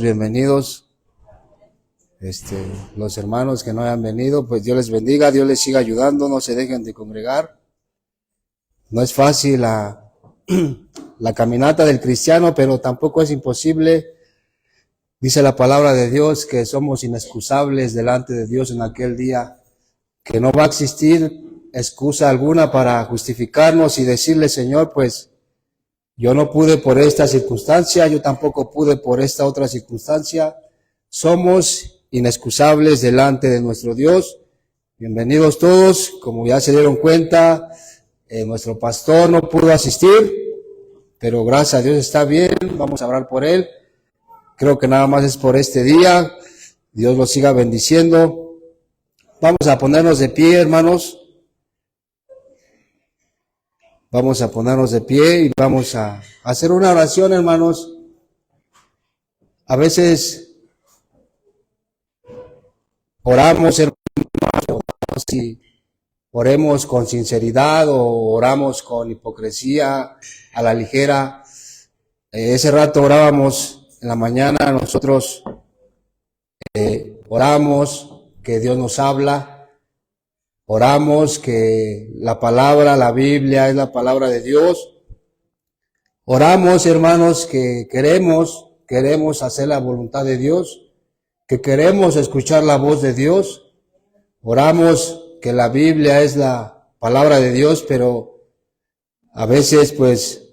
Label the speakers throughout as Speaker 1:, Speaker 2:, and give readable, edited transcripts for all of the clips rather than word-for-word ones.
Speaker 1: bienvenidos. Los hermanos que no hayan venido, pues Dios les bendiga, Dios les siga ayudando, no se dejen de congregar. No es fácil la caminata del cristiano, pero tampoco es imposible. Dice la palabra de Dios que somos inexcusables delante de Dios en aquel día, que no va a existir excusa alguna para justificarnos y decirle, Señor, pues yo no pude por esta circunstancia, yo tampoco pude por esta otra circunstancia. Somos inexcusables delante de nuestro Dios. Bienvenidos todos. Como ya se dieron cuenta, nuestro pastor no pudo asistir, pero gracias a Dios está bien. Vamos a orar por él. Creo que nada más es por este día. Dios lo siga bendiciendo. Vamos a ponernos de pie, hermanos. Vamos a ponernos de pie y vamos a hacer una oración, hermanos. A veces oramos, hermanos, y oremos con sinceridad o oramos con hipocresía a la ligera. Ese rato orábamos en la mañana, nosotros oramos que Dios nos habla. Oramos que la palabra, la Biblia es la palabra de Dios. Oramos, hermanos, que queremos hacer la voluntad de Dios, que queremos escuchar la voz de Dios. Oramos que la Biblia es la palabra de Dios, pero a veces, pues,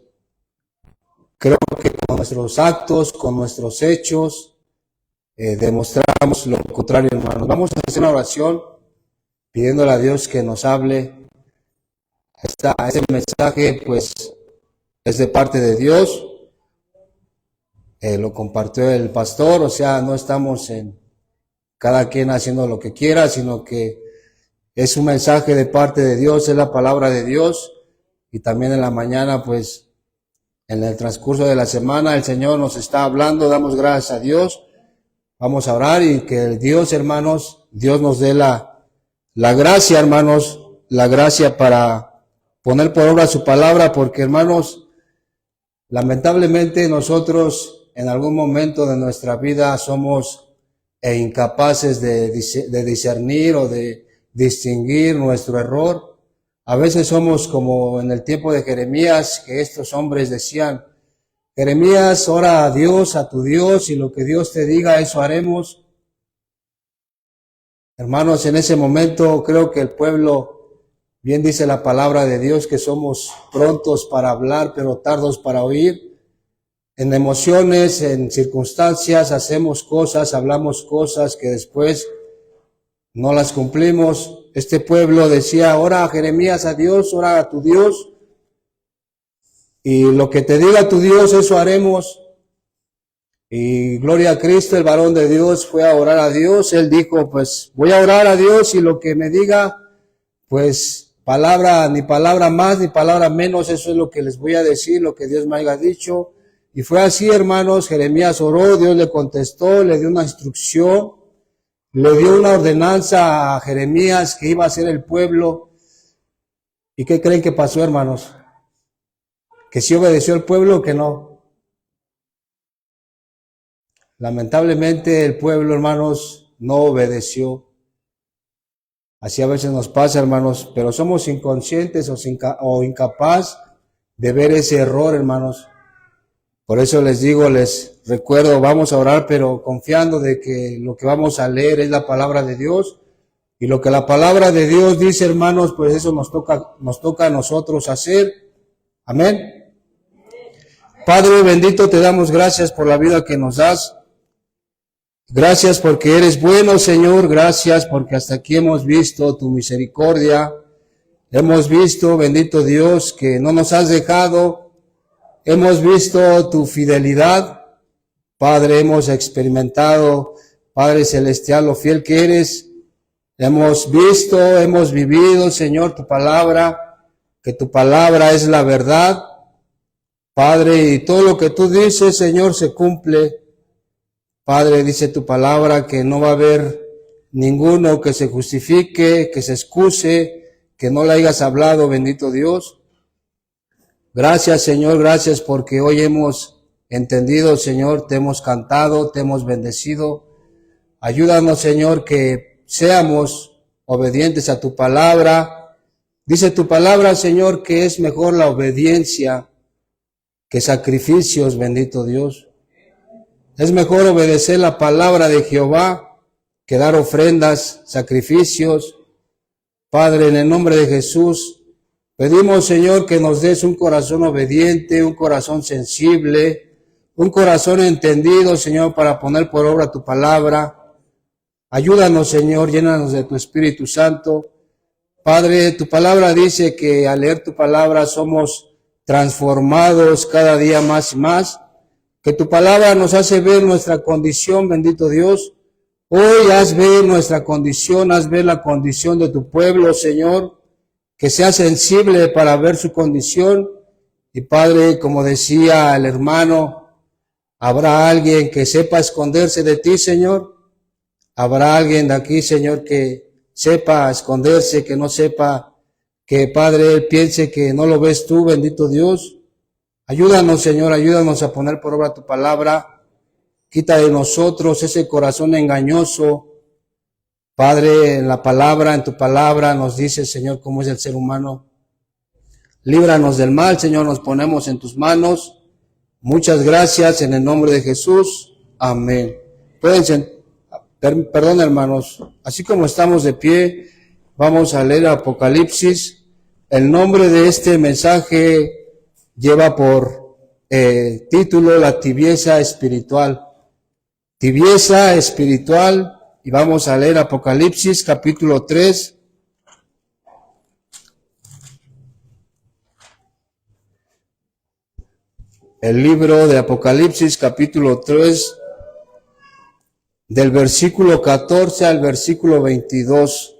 Speaker 1: creo que con nuestros actos, con nuestros hechos, demostramos lo contrario, hermanos. Vamos a hacer una oración pidiéndole a Dios que nos hable. Este mensaje, pues, es de parte de Dios. Lo compartió el pastor, o sea, no estamos en cada quien haciendo lo que quiera, sino que es un mensaje de parte de Dios, es la palabra de Dios. Y también en la mañana, pues, en el transcurso de la semana, el Señor nos está hablando, damos gracias a Dios. Vamos a orar y que el Dios, hermanos, Dios nos dé la gracia, hermanos, la gracia para poner por obra su palabra, porque, hermanos, lamentablemente nosotros en algún momento de nuestra vida somos incapaces de discernir o de distinguir nuestro error. A veces somos como en el tiempo de Jeremías, que estos hombres decían, Jeremías, ora a Dios, a tu Dios, y lo que Dios te diga, eso haremos. Hermanos, en ese momento creo que el pueblo, bien dice la palabra de Dios, que somos prontos para hablar, pero tardos para oír. En emociones, en circunstancias, hacemos cosas, hablamos cosas que después no las cumplimos. Este pueblo decía, ora a Jeremías a Dios, ora a tu Dios, y lo que te diga tu Dios, eso haremos. Y gloria a Cristo, el varón de Dios fue a orar a Dios. Él dijo, pues voy a orar a Dios y lo que me diga, pues ni palabra más, ni palabra menos, eso es lo que les voy a decir, lo que Dios me haya dicho. Y fue así, hermanos, Jeremías oró, Dios le contestó, le dio una instrucción, le dio una ordenanza a Jeremías que iba a hacer el pueblo. ¿Y qué creen que pasó, hermanos? ¿Que sí obedeció el pueblo o que no? Lamentablemente el pueblo, hermanos, no obedeció. Así a veces nos pasa, hermanos, pero somos inconscientes o incapaz de ver ese error, hermanos. Por eso les digo, les recuerdo, vamos a orar, pero confiando de que lo que vamos a leer es la palabra de Dios. Y lo que la palabra de Dios dice, hermanos, pues eso nos toca a nosotros hacer. Amén. Padre bendito, te damos gracias por la vida que nos das. Gracias porque eres bueno, Señor. Gracias porque hasta aquí hemos visto tu misericordia. Hemos visto, bendito Dios, que no nos has dejado. Hemos visto tu fidelidad. Padre, hemos experimentado, Padre Celestial, lo fiel que eres. Hemos visto, hemos vivido, Señor, tu palabra, que tu palabra es la verdad. Padre, y todo lo que tú dices, Señor, se cumple. Padre, dice tu palabra que no va a haber ninguno que se justifique, que se excuse, que no le hayas hablado, bendito Dios. Gracias, Señor, gracias porque hoy hemos entendido, Señor, te hemos cantado, te hemos bendecido. Ayúdanos, Señor, que seamos obedientes a tu palabra. Dice tu palabra, Señor, que es mejor la obediencia que sacrificios, bendito Dios. Es mejor obedecer la palabra de Jehová que dar ofrendas, sacrificios. Padre, en el nombre de Jesús, pedimos, Señor, que nos des un corazón obediente, un corazón sensible, un corazón entendido, Señor, para poner por obra tu palabra. Ayúdanos, Señor, llénanos de tu Espíritu Santo. Padre, tu palabra dice que al leer tu palabra somos transformados cada día más y más, que tu palabra nos hace ver nuestra condición, bendito Dios. Hoy haz ver nuestra condición, haz ver la condición de tu pueblo, Señor, que sea sensible para ver su condición. Y Padre, como decía el hermano, habrá alguien que sepa esconderse de ti, Señor. Habrá alguien de aquí, Señor, que sepa esconderse, que no sepa, que Padre, él piense que no lo ves tú, bendito Dios. Ayúdanos, Señor, ayúdanos a poner por obra tu palabra. Quita de nosotros ese corazón engañoso. Padre, en la palabra, en tu palabra nos dice, Señor, cómo es el ser humano. Líbranos del mal, Señor, nos ponemos en tus manos. Muchas gracias en el nombre de Jesús. Amén. Perdón, hermanos, así como estamos de pie, vamos a leer Apocalipsis. El nombre de este mensaje lleva por título La tibieza espiritual. Tibieza espiritual, y vamos a leer Apocalipsis capítulo 3. El libro de Apocalipsis capítulo 3, del versículo 14 al versículo 22.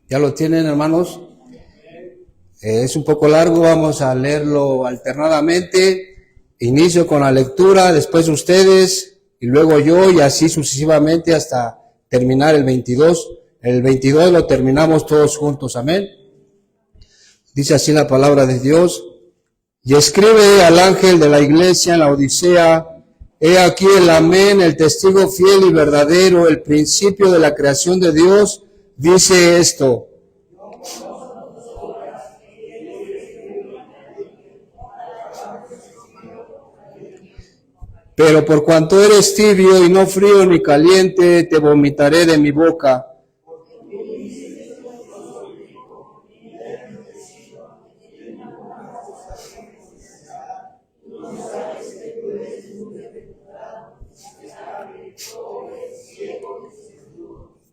Speaker 1: ¿Ya lo tienen, hermanos? Es un poco largo, vamos a leerlo alternadamente. Inicio con la lectura, después ustedes, y luego yo, y así sucesivamente hasta terminar el 22. El 22 lo terminamos todos juntos, amén. Dice así la palabra de Dios. Y escribe al ángel de la iglesia en la Odisea, he aquí el amén, el testigo fiel y verdadero, el principio de la creación de Dios, dice esto. Pero por cuanto eres tibio y no frío ni caliente, te vomitaré de mi boca.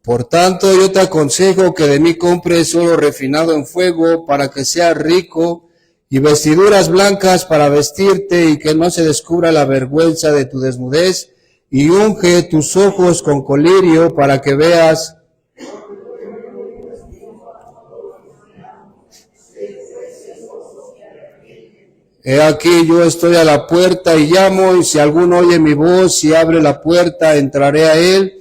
Speaker 1: Por tanto, yo te aconsejo que de mí compres oro refinado en fuego para que seas rico, y vestiduras blancas para vestirte, y que no se descubra la vergüenza de tu desnudez, y unge tus ojos con colirio para que veas. He aquí yo estoy a la puerta y llamo, y si alguno oye mi voz y abre la puerta, entraré a él,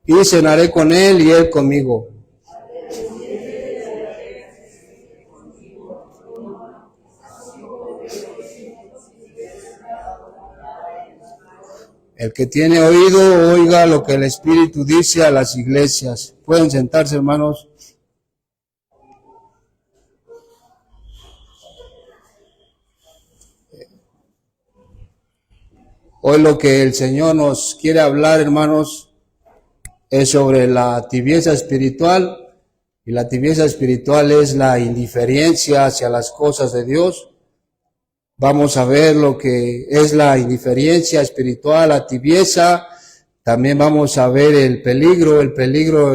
Speaker 1: y cenaré con él y él conmigo. El que tiene oído, oiga lo que el Espíritu dice a las iglesias. Pueden sentarse, hermanos. Hoy lo que el Señor nos quiere hablar, hermanos, es sobre la tibieza espiritual. Y la tibieza espiritual es la indiferencia hacia las cosas de Dios. Vamos a ver lo que es la indiferencia espiritual, la tibieza. También vamos a ver el peligro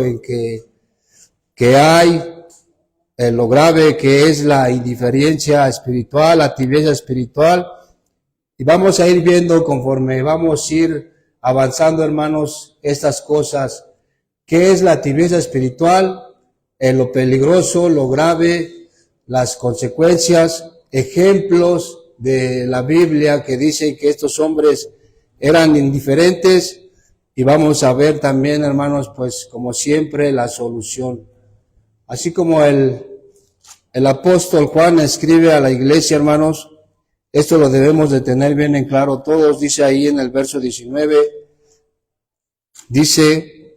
Speaker 1: en que hay, lo grave que es la indiferencia espiritual, la tibieza espiritual. Y vamos a ir viendo conforme vamos a ir avanzando, hermanos, estas cosas. ¿Qué es la tibieza espiritual? Lo peligroso, lo grave, las consecuencias, ejemplos de la Biblia que dicen que estos hombres eran indiferentes, y vamos a ver también, hermanos, pues como siempre, la solución. Así como el apóstol Juan escribe a la iglesia, hermanos, esto lo debemos de tener bien en claro todos. Dice ahí en el verso 19, dice: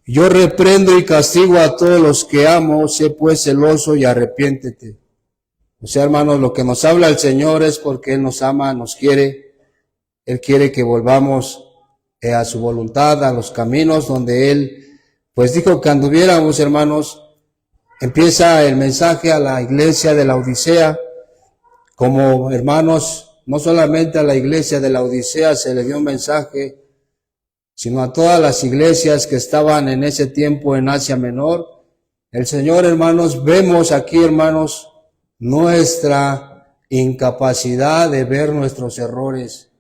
Speaker 1: yo reprendo y castigo a todos los que amo, sé pues celoso y arrepiéntete. O sea, hermanos, lo que nos habla el Señor es porque Él nos ama, nos quiere. Él quiere que volvamos a su voluntad, a los caminos donde Él, pues dijo que anduviéramos, hermanos. Empieza el mensaje a la iglesia de la Odisea. Como hermanos, no solamente a la iglesia de la Odisea se le dio un mensaje, sino a todas las iglesias que estaban en ese tiempo en Asia Menor. El Señor, hermanos, vemos aquí, hermanos, nuestra incapacidad de ver nuestros errores.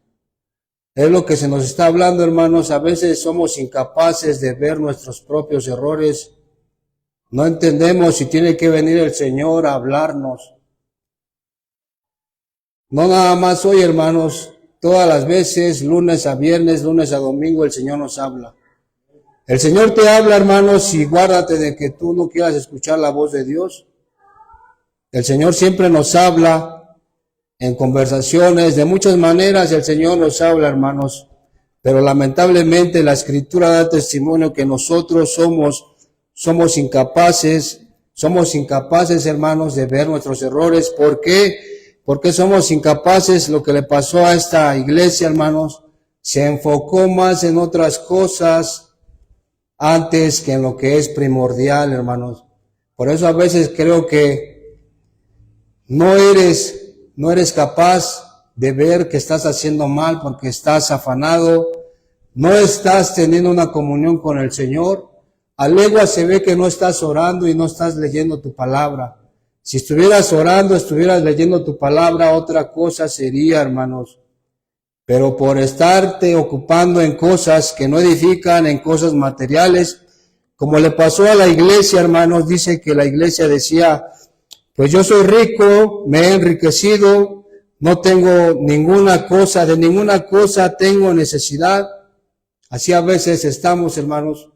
Speaker 1: Es lo que se nos está hablando, hermanos. A veces somos incapaces de ver nuestros propios errores. No entendemos si tiene que venir el Señor a hablarnos. No nada más hoy, hermanos, todas las veces, lunes a viernes, lunes a domingo, el Señor nos habla. El Señor te habla, hermanos, y guárdate de que tú no quieras escuchar la voz de Dios. El Señor siempre nos habla en conversaciones, de muchas maneras el Señor nos habla, hermanos, pero lamentablemente la Escritura da testimonio que nosotros somos incapaces, hermanos, de ver nuestros errores. ¿Por qué? Porque somos incapaces. Lo que le pasó a esta iglesia, hermanos, se enfocó más en otras cosas antes que en lo que es primordial, hermanos. Por eso a veces creo que no eres capaz de ver que estás haciendo mal porque estás afanado, no estás teniendo una comunión con el Señor. A legua se ve que no estás orando y no estás leyendo tu palabra. Si estuvieras orando, estuvieras leyendo tu palabra, otra cosa sería, hermanos. Pero por estarte ocupando en cosas que no edifican, en cosas materiales, como le pasó a la iglesia, hermanos, dice que la iglesia decía: pues yo soy rico, me he enriquecido, no tengo ninguna cosa, de ninguna cosa tengo necesidad. Así a veces estamos, hermanos.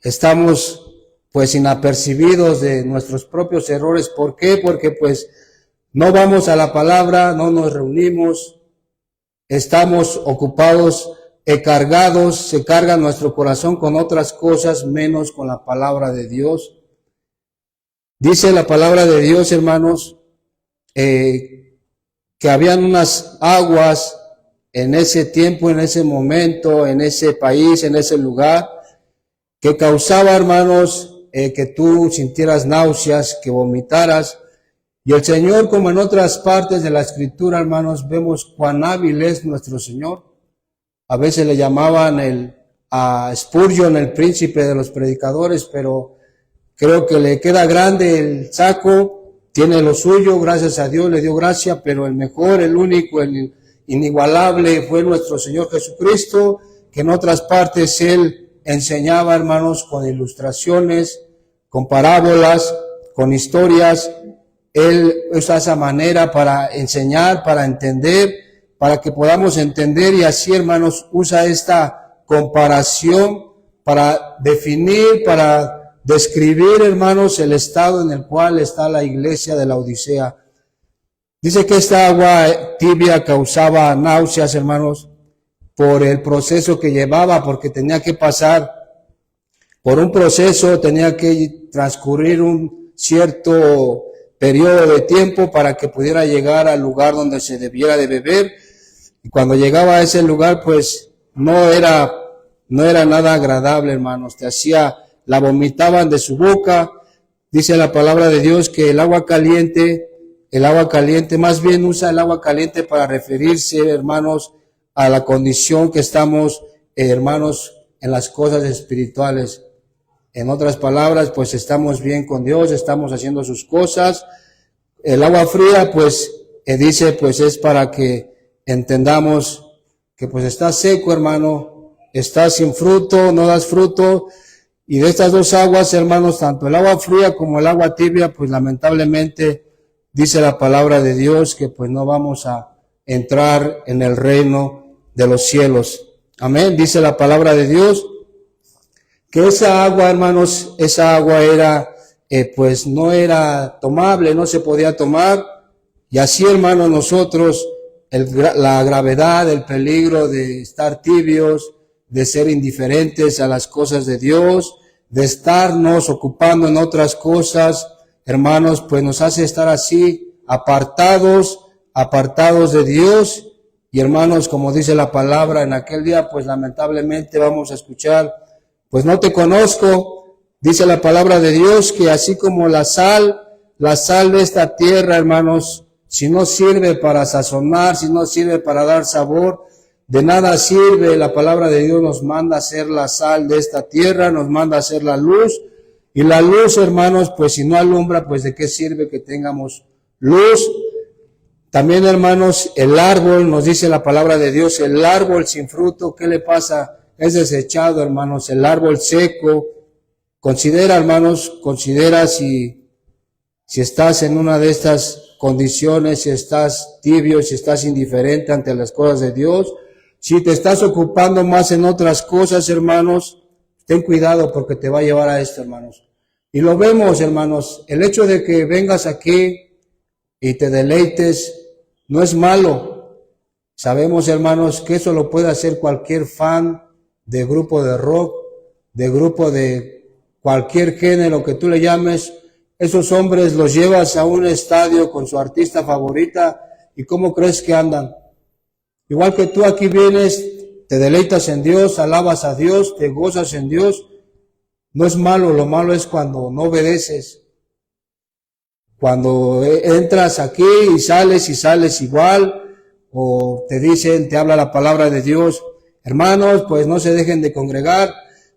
Speaker 1: Estamos pues inapercibidos de nuestros propios errores. ¿Por qué? Porque pues no vamos a la palabra, no nos reunimos, estamos ocupados, cargados, se carga nuestro corazón con otras cosas menos con la palabra de Dios. Dice la palabra de Dios, hermanos, que habían unas aguas en ese tiempo, en ese momento, en ese país, en ese lugar, que causaba, hermanos, que tú sintieras náuseas, que vomitaras. Y el Señor, como en otras partes de la Escritura, hermanos, vemos cuán hábil es nuestro Señor. A veces le llamaban a Spurgeon el príncipe de los predicadores, pero creo que le queda grande el saco, tiene lo suyo, gracias a Dios le dio gracia, pero el mejor, el único, el inigualable fue nuestro Señor Jesucristo, que en otras partes Él enseñaba, hermanos, con ilustraciones, con parábolas, con historias. Él usa esa manera para enseñar, para entender, para que podamos entender, y así, hermanos, usa esta comparación para definir, para describir, hermanos, el estado en el cual está la iglesia de la Odisea. Dice que esta agua tibia causaba náuseas, hermanos, por el proceso que llevaba, porque tenía que pasar por un proceso, tenía que transcurrir un cierto periodo de tiempo para que pudiera llegar al lugar donde se debiera de beber. Y cuando llegaba a ese lugar, pues no era nada agradable, hermanos. La vomitaban de su boca. Dice la palabra de Dios que el agua caliente, más bien usa el agua caliente para referirse, hermanos, a la condición que estamos, hermanos, en las cosas espirituales. En otras palabras, pues estamos bien con Dios, estamos haciendo sus cosas. El agua fría, pues, dice, pues es para que entendamos que pues estás seco, hermano, estás sin fruto, no das fruto. Y de estas dos aguas, hermanos, tanto el agua fría como el agua tibia, pues lamentablemente dice la palabra de Dios que pues no vamos a entrar en el reino de los cielos. Amén. Dice la palabra de Dios que esa agua, hermanos, esa agua era, pues no era tomable, no se podía tomar. Y así, hermanos, nosotros, la gravedad, el peligro de estar tibios, de ser indiferentes a las cosas de Dios, de estarnos ocupando en otras cosas, hermanos, pues nos hace estar así, apartados de Dios. Y hermanos, como dice la palabra, en aquel día, pues lamentablemente vamos a escuchar, pues no te conozco. Dice la palabra de Dios que así como la sal de esta tierra, hermanos, si no sirve para sazonar, si no sirve para dar sabor, de nada sirve. La palabra de Dios nos manda a ser la sal de esta tierra, nos manda a ser la luz. Y la luz, hermanos, pues si no alumbra, pues de qué sirve que tengamos luz. También, hermanos, el árbol, nos dice la palabra de Dios, el árbol sin fruto, ¿qué le pasa? Es desechado, hermanos. El árbol seco. Considera, hermanos, considera si estás en una de estas condiciones, si estás tibio, si estás indiferente ante las cosas de Dios, si te estás ocupando más en otras cosas, hermanos, ten cuidado porque te va a llevar a esto, hermanos. Y lo vemos, hermanos, el hecho de que vengas aquí y te deleites no es malo. Sabemos, hermanos, que eso lo puede hacer cualquier fan de grupo de rock, de grupo de cualquier género que tú le llames. Esos hombres los llevas a un estadio con su artista favorita y ¿cómo crees que andan? Igual que tú aquí vienes, te deleitas en Dios, alabas a Dios, te gozas en Dios. No es malo, lo malo es cuando no obedeces. Cuando entras aquí y sales igual, o te dicen, te habla la palabra de Dios, hermanos, pues no se dejen de congregar,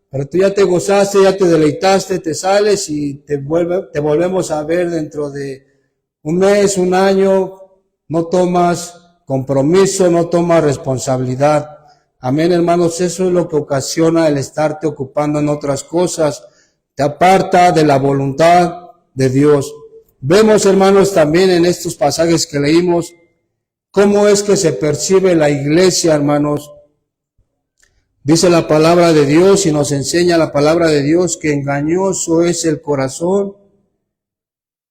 Speaker 1: pero tú ya te gozaste, ya te deleitaste, te sales y te volvemos a ver dentro de un mes, un año, no tomas compromiso, no tomas responsabilidad. Amén, hermanos, eso es lo que ocasiona el estarte ocupando en otras cosas, te aparta de la voluntad de Dios. Vemos, hermanos, también en estos pasajes que leímos, cómo es que se percibe la iglesia, hermanos. Dice la palabra de Dios y nos enseña la palabra de Dios que engañoso es el corazón.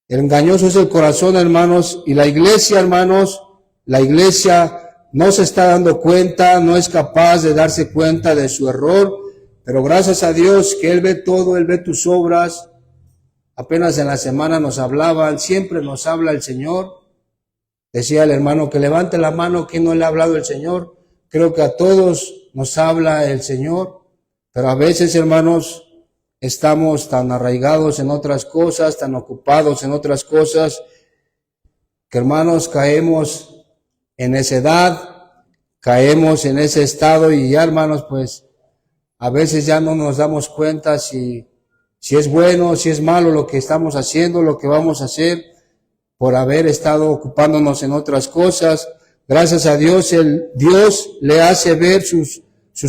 Speaker 1: El engañoso es el corazón, hermanos, y la iglesia, hermanos, la iglesia no se está dando cuenta, no es capaz de darse cuenta de su error, pero gracias a Dios que Él ve todo, Él ve tus obras. Apenas en la semana nos hablaban, siempre nos habla el Señor. Decía el hermano que levante la mano, ¿quién no le ha hablado el Señor? Creo que a todos nos habla el Señor, pero a veces, hermanos, estamos tan arraigados en otras cosas, tan ocupados en otras cosas, que, hermanos, caemos en necedad, caemos en ese estado y ya, hermanos, pues a veces ya no nos damos cuenta si es bueno, si es malo lo que estamos haciendo, lo que vamos a hacer, por haber estado ocupándonos en otras cosas. Gracias a Dios, Dios le hace ver sus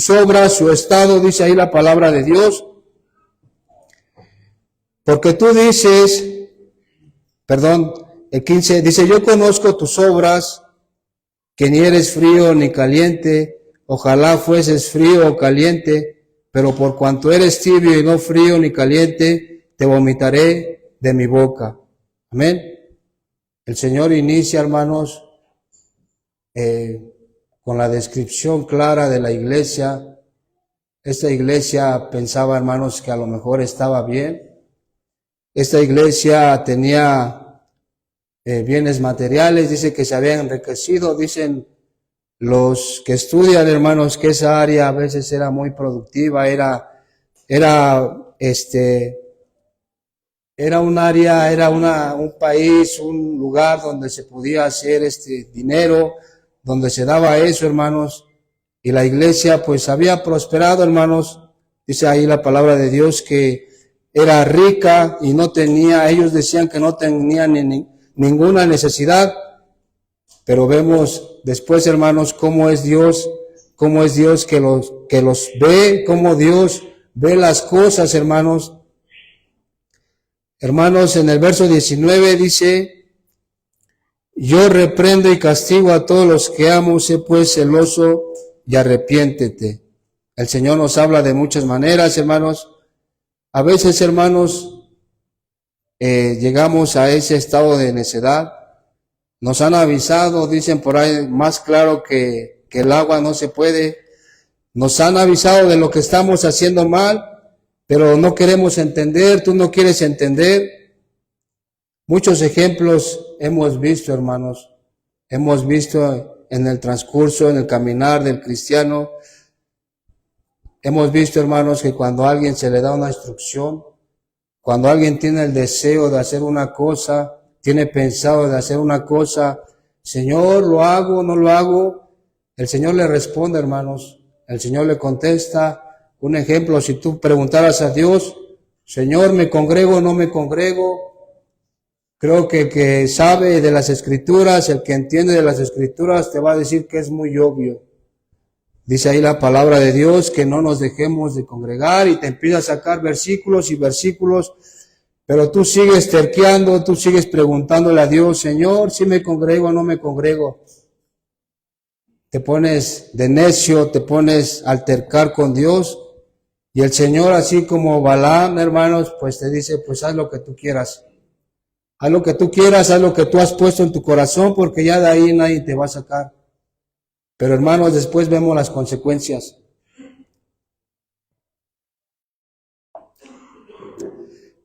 Speaker 1: obras, su estado, dice ahí la palabra de Dios. Porque tú dices, el 15, dice, yo conozco tus obras, que ni eres frío ni caliente, ojalá fueses frío o caliente, pero por cuanto eres tibio y no frío ni caliente, te vomitaré de mi boca. Amén. El Señor inicia, hermanos, con la descripción clara de la iglesia. Esta iglesia pensaba, hermanos, que a lo mejor estaba bien. Esta iglesia tenía bienes materiales, dice que se habían enriquecido, dicen los que estudian, hermanos, que esa área a veces era muy productiva, era un área, era un país, un lugar donde se podía hacer dinero, donde se daba eso, hermanos, y la iglesia pues había prosperado, hermanos. Dice ahí la palabra de Dios que era rica y no tenía, ellos decían que no tenían ninguna necesidad, pero vemos después, hermanos, cómo es Dios que los ve, cómo Dios ve las cosas, hermanos. Hermanos, en el verso 19 dice, yo reprendo y castigo a todos los que amo, sé pues celoso y arrepiéntete. El Señor nos habla de muchas maneras, hermanos. A veces, hermanos, llegamos a ese estado de necedad. Nos han avisado, dicen por ahí, más claro que el agua no se puede. Nos han avisado de lo que estamos haciendo mal, pero no queremos entender, tú no quieres entender. Muchos ejemplos hemos visto, hermanos. Hemos visto en el transcurso, en el caminar del cristiano. Hemos visto, hermanos, que cuando a alguien se le da una instrucción, cuando alguien tiene el deseo de hacer una cosa, tiene pensado de hacer una cosa, Señor, ¿lo hago, no lo hago? El Señor le responde, hermanos. El Señor le contesta. Un ejemplo, si tú preguntaras a Dios, Señor, ¿me congrego o no me congrego? Creo que el que sabe de las Escrituras, el que entiende de las Escrituras, te va a decir que es muy obvio. Dice ahí la palabra de Dios que no nos dejemos de congregar y te empieza a sacar versículos y versículos, pero tú sigues terqueando, tú sigues preguntándole a Dios, Señor, ¿si me congrego o no me congrego? Te pones de necio, te pones a altercar con Dios y el Señor, así como Balaam, hermanos, pues te dice, pues haz lo que tú quieras. Haz lo que tú quieras, haz lo que tú has puesto en tu corazón, porque ya de ahí nadie te va a sacar. Pero hermanos, después vemos las consecuencias.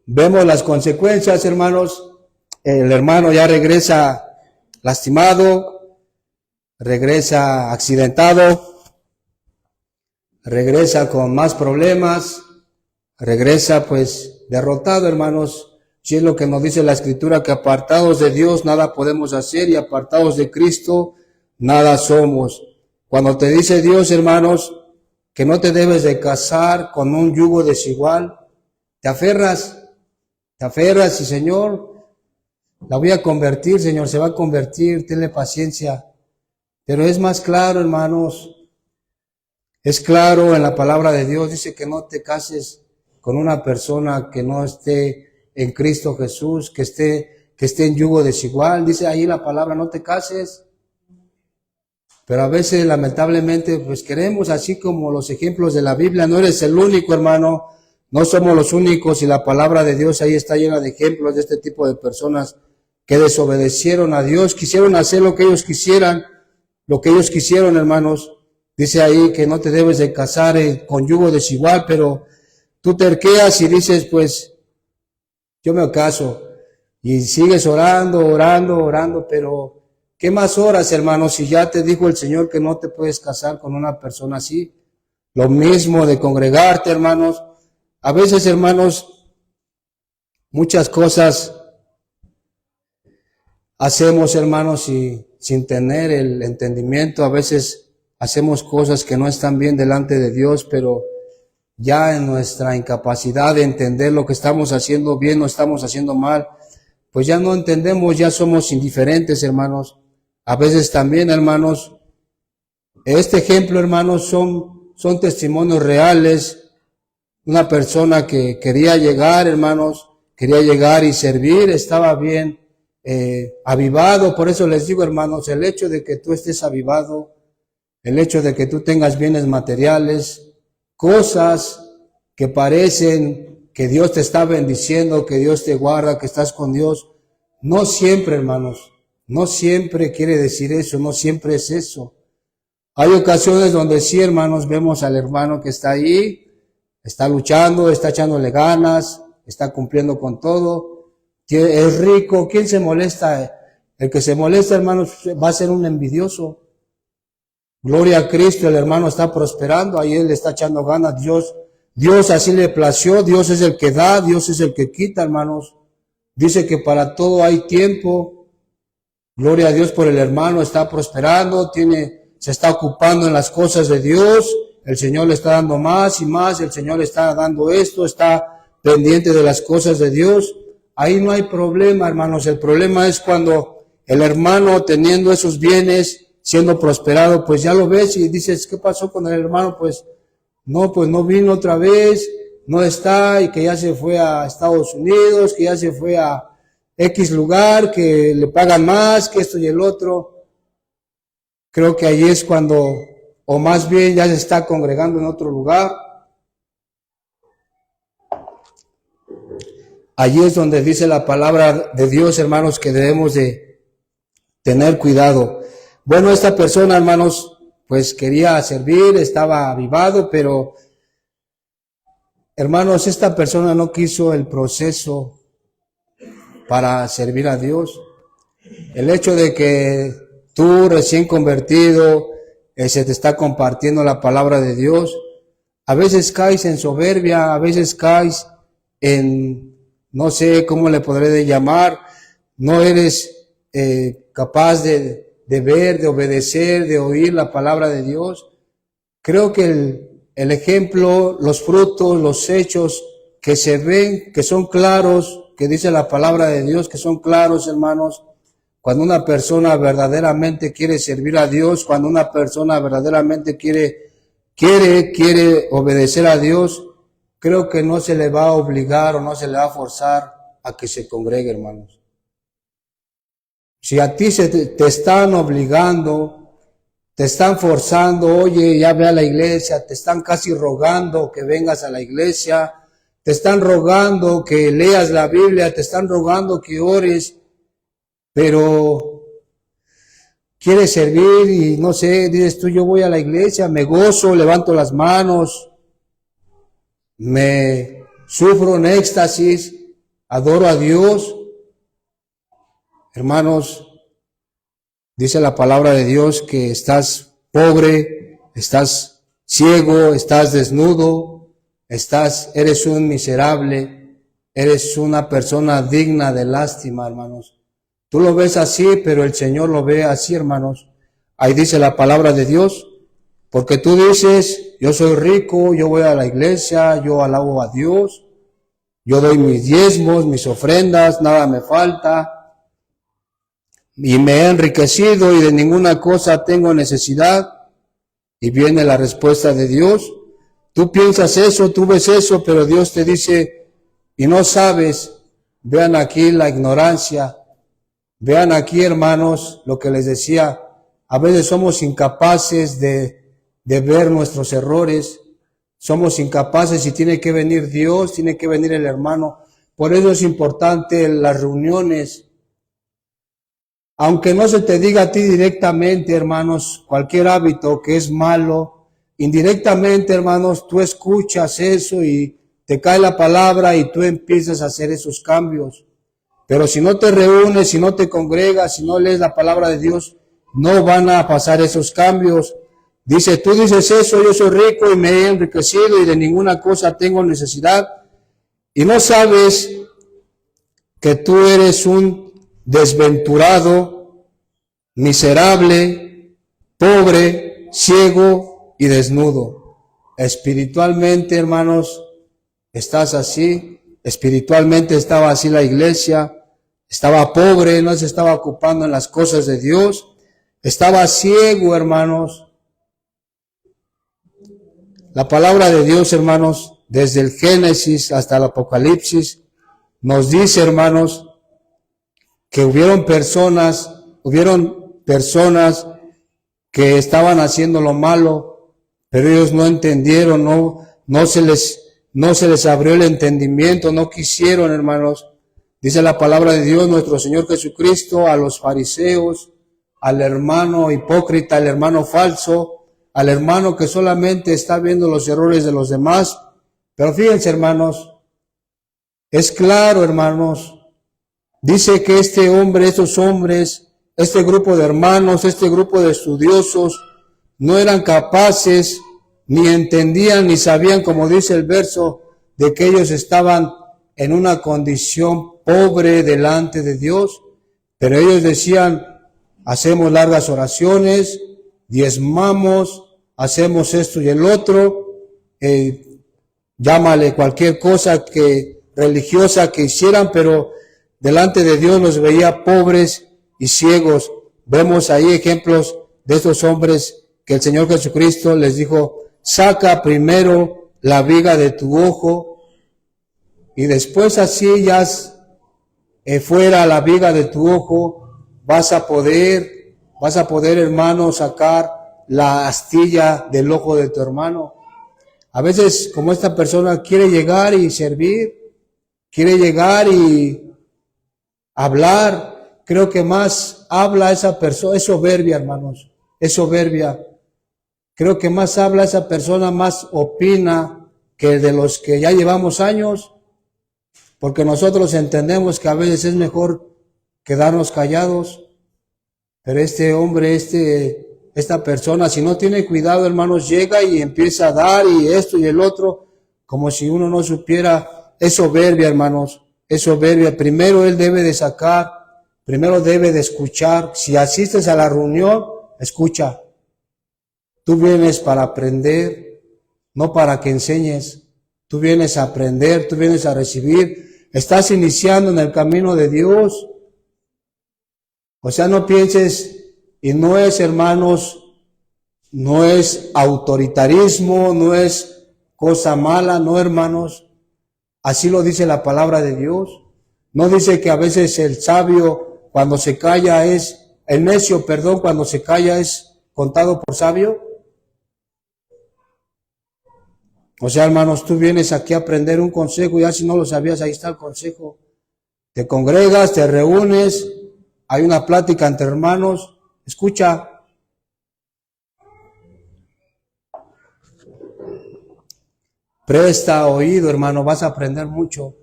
Speaker 1: Vemos las consecuencias, hermanos. El hermano ya regresa lastimado, regresa accidentado, regresa con más problemas, regresa pues derrotado, hermanos. Si es lo que nos dice la Escritura, que apartados de Dios nada podemos hacer y apartados de Cristo nada somos. Cuando te dice Dios, hermanos, que no te debes de casar con un yugo desigual, te aferras y Señor, la voy a convertir, Señor, se va a convertir, tenle paciencia. Pero es más claro, hermanos, es claro en la palabra de Dios, dice que no te cases con una persona que no esté en Cristo Jesús, que esté en yugo desigual. Dice ahí la palabra, no te cases. Pero a veces, lamentablemente, pues queremos, así como los ejemplos de la Biblia. No eres el único, hermano, no somos los únicos, y la palabra de Dios ahí está llena de ejemplos de este tipo de personas que desobedecieron a Dios, quisieron hacer lo que ellos quisieran, lo que ellos quisieron, hermanos. Dice ahí que no te debes de casar con yugo desigual, pero tú terqueas y dices, pues, yo me caso, y sigues orando, pero ¿qué más horas, hermanos? Si ya te dijo el Señor que no te puedes casar con una persona así. Lo mismo de congregarte, hermanos. A veces, hermanos, muchas cosas hacemos, hermanos, y sin tener el entendimiento. A veces hacemos cosas que no están bien delante de Dios, pero ya en nuestra incapacidad de entender lo que estamos haciendo bien o estamos haciendo mal, pues ya no entendemos, ya somos indiferentes, hermanos. A veces también, hermanos, este ejemplo, hermanos, son testimonios reales. Una persona que quería llegar, hermanos, quería llegar y servir, estaba bien avivado. Por eso les digo, hermanos, el hecho de que tú estés avivado, el hecho de que tú tengas bienes materiales, cosas que parecen que Dios te está bendiciendo, que Dios te guarda, que estás con Dios, no siempre, hermanos, no siempre quiere decir eso, no siempre es eso. Hay ocasiones donde sí, hermanos, vemos al hermano que está ahí, está luchando, está echándole ganas, está cumpliendo con todo, es rico. ¿Quién se molesta? El que se molesta, hermanos, va a ser un envidioso. Gloria a Cristo, el hermano está prosperando, ahí él está echando ganas, Dios así le plació, Dios es el que da, Dios es el que quita, hermanos. Dice que para todo hay tiempo. Gloria a Dios por el hermano, está prosperando, se está ocupando en las cosas de Dios, el Señor le está dando más y más, el Señor le está dando esto, está pendiente de las cosas de Dios. Ahí no hay problema, hermanos. El problema es cuando el hermano, teniendo esos bienes, siendo prosperado, pues ya lo ves y dices, ¿qué pasó con el hermano? Pues no vino otra vez, no está, y que ya se fue a Estados Unidos, que ya se fue a X lugar, que le pagan más, que esto y el otro. Creo que ahí es cuando o más bien ya se está congregando en otro lugar. Allí es donde dice la palabra de Dios, hermanos, que debemos de tener cuidado. Bueno, esta persona, hermanos, pues quería servir, estaba avivado, pero, hermanos, esta persona no quiso el proceso para servir a Dios. El hecho de que tú recién convertido, se te está compartiendo la palabra de Dios, a veces caes en soberbia, a veces caes en, no sé cómo le podré de llamar, no eres capaz de ver, de obedecer, de oír la palabra de Dios. Creo que el ejemplo, los frutos, los hechos que se ven, que son claros, que dice la palabra de Dios, que son claros, hermanos, cuando una persona verdaderamente quiere servir a Dios, cuando una persona verdaderamente quiere obedecer a Dios, creo que no se le va a obligar o no se le va a forzar a que se congregue, hermanos. Si a ti te están obligando, te están forzando, oye, ya ve a la iglesia, te están casi rogando que vengas a la iglesia, te están rogando que leas la Biblia, te están rogando que ores, pero quieres servir y no sé, dices tú, yo voy a la iglesia, me gozo, levanto las manos, me sufro en éxtasis, adoro a Dios. Hermanos, dice la palabra de Dios que estás pobre, estás ciego, estás desnudo, eres un miserable, eres una persona digna de lástima, hermanos. Tú lo ves así, pero el Señor lo ve así, hermanos. Ahí dice la palabra de Dios, porque tú dices, yo soy rico, yo voy a la iglesia, yo alabo a Dios, yo doy mis diezmos, mis ofrendas, nada me falta, y me he enriquecido y de ninguna cosa tengo necesidad. Y viene la respuesta de Dios. Tú piensas eso, tú ves eso, pero Dios te dice, y no sabes. Vean aquí la ignorancia. Vean aquí, hermanos, lo que les decía. A veces somos incapaces de ver nuestros errores. Somos incapaces y tiene que venir Dios, tiene que venir el hermano. Por eso es importante las reuniones. Aunque no se te diga a ti directamente, hermanos, cualquier hábito que es malo, indirectamente, hermanos, tú escuchas eso y te cae la palabra y tú empiezas a hacer esos cambios. Pero si no te reúnes, si no te congregas, si no lees la palabra de Dios, no van a pasar esos cambios. Dice, tú dices eso, yo soy rico y me he enriquecido y de ninguna cosa tengo necesidad. Y no sabes que tú eres un desventurado, miserable, pobre, ciego y desnudo. Espiritualmente, hermanos, estás así. Espiritualmente estaba así la iglesia. Estaba pobre, no se estaba ocupando en las cosas de Dios. Estaba ciego, hermanos. La palabra de Dios, hermanos, desde el Génesis hasta el Apocalipsis, nos dice, hermanos, que hubieron personas que estaban haciendo lo malo, pero ellos no entendieron, no se les abrió el entendimiento, no quisieron, hermanos. Dice la palabra de Dios, nuestro Señor Jesucristo, a los fariseos, al hermano hipócrita, al hermano falso, al hermano que solamente está viendo los errores de los demás. Pero fíjense, hermanos, es claro, hermanos, dice que estos hombres, este grupo de hermanos, este grupo de estudiosos, no eran capaces, ni entendían, ni sabían, como dice el verso, de que ellos estaban en una condición pobre delante de Dios. Pero ellos decían, hacemos largas oraciones, diezmamos, hacemos esto y el otro, llámale cualquier cosa religiosa que hicieran, pero delante de Dios los veía pobres y ciegos. Vemos ahí ejemplos de estos hombres que el Señor Jesucristo les dijo, saca primero la viga de tu ojo y después así ya fuera la viga de tu ojo vas a poder, hermano, sacar la astilla del ojo de tu hermano. A veces, como esta persona quiere llegar y servir, quiere llegar y hablar, creo que más habla esa persona, es soberbia, hermanos, es soberbia. Creo que más habla esa persona, más opina que de los que ya llevamos años, porque nosotros entendemos que a veces es mejor quedarnos callados, pero este hombre, esta persona, si no tiene cuidado, hermanos, llega y empieza a dar y esto y el otro, como si uno no supiera. Es soberbia, hermanos, es soberbia. Primero él debe de sacar, primero debe de escuchar. Si asistes a la reunión, escucha. Tú vienes para aprender, no para que enseñes. Tú vienes a aprender, tú vienes a recibir. Estás iniciando en el camino de Dios. O sea, no pienses, y no es, hermanos, no es autoritarismo, no es cosa mala, no, hermanos. Así lo dice la palabra de Dios. No dice que a veces el sabio cuando se calla el necio, cuando se calla es contado por sabio. O sea, hermanos, tú vienes aquí a aprender un consejo, ya si no lo sabías, ahí está el consejo. Te congregas, te reúnes, hay una plática entre hermanos, escucha. Presta oído, hermano, vas a aprender mucho.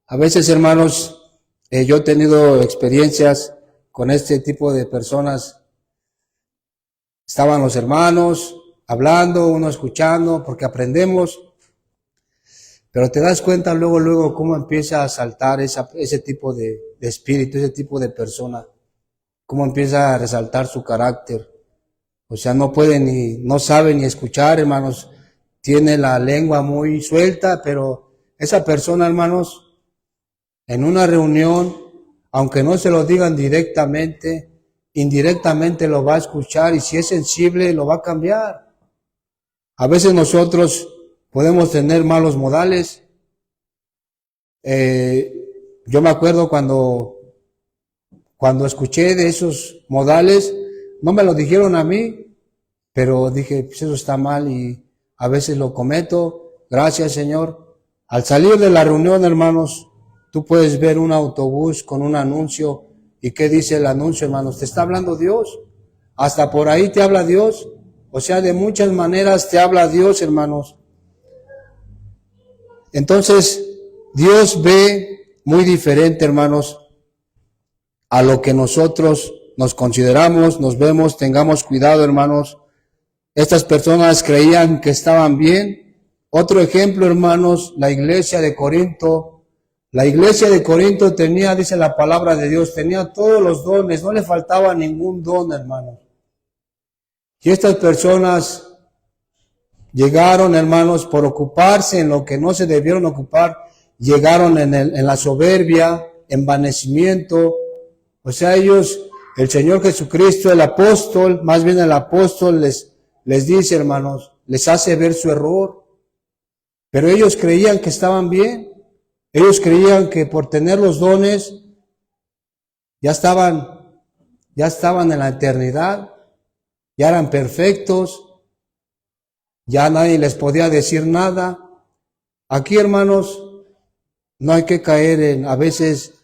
Speaker 1: A veces, hermanos, yo he tenido experiencias con este tipo de personas. Estaban los hermanos hablando, uno escuchando, porque aprendemos. Pero te das cuenta luego cómo empieza a saltar ese tipo de espíritu, ese tipo de persona. Cómo empieza a resaltar su carácter. O sea, no sabe ni escuchar, hermanos. Tiene la lengua muy suelta, pero esa persona, hermanos, en una reunión, aunque no se lo digan directamente, indirectamente lo va a escuchar y si es sensible lo va a cambiar. A veces nosotros podemos tener malos modales. Yo me acuerdo cuando escuché de esos modales, no me lo dijeron a mí, pero dije, pues eso está mal y a veces lo cometo. Gracias, Señor. Al salir de la reunión, hermanos, tú puedes ver un autobús con un anuncio. ¿Y qué dice el anuncio, hermanos? Te está hablando Dios. Hasta por ahí te habla Dios. O sea, de muchas maneras te habla Dios, hermanos. Entonces, Dios ve muy diferente, hermanos, a lo que nosotros nos consideramos, nos vemos. Tengamos cuidado, hermanos. Estas personas creían que estaban bien. Otro ejemplo, hermanos, la iglesia de Corinto. La iglesia de Corinto tenía, dice la palabra de Dios, tenía todos los dones, no le faltaba ningún don, hermanos. Y estas personas llegaron, hermanos, por ocuparse en lo que no se debieron ocupar, llegaron en la soberbia, envanecimiento. O sea, ellos, el Señor Jesucristo, el apóstol, más bien el apóstol les dice, hermanos, les hace ver su error. Pero ellos creían que estaban bien. Ellos creían que por tener los dones ya estaban en la eternidad, ya eran perfectos, ya nadie les podía decir nada. Aquí, hermanos, no hay que caer a veces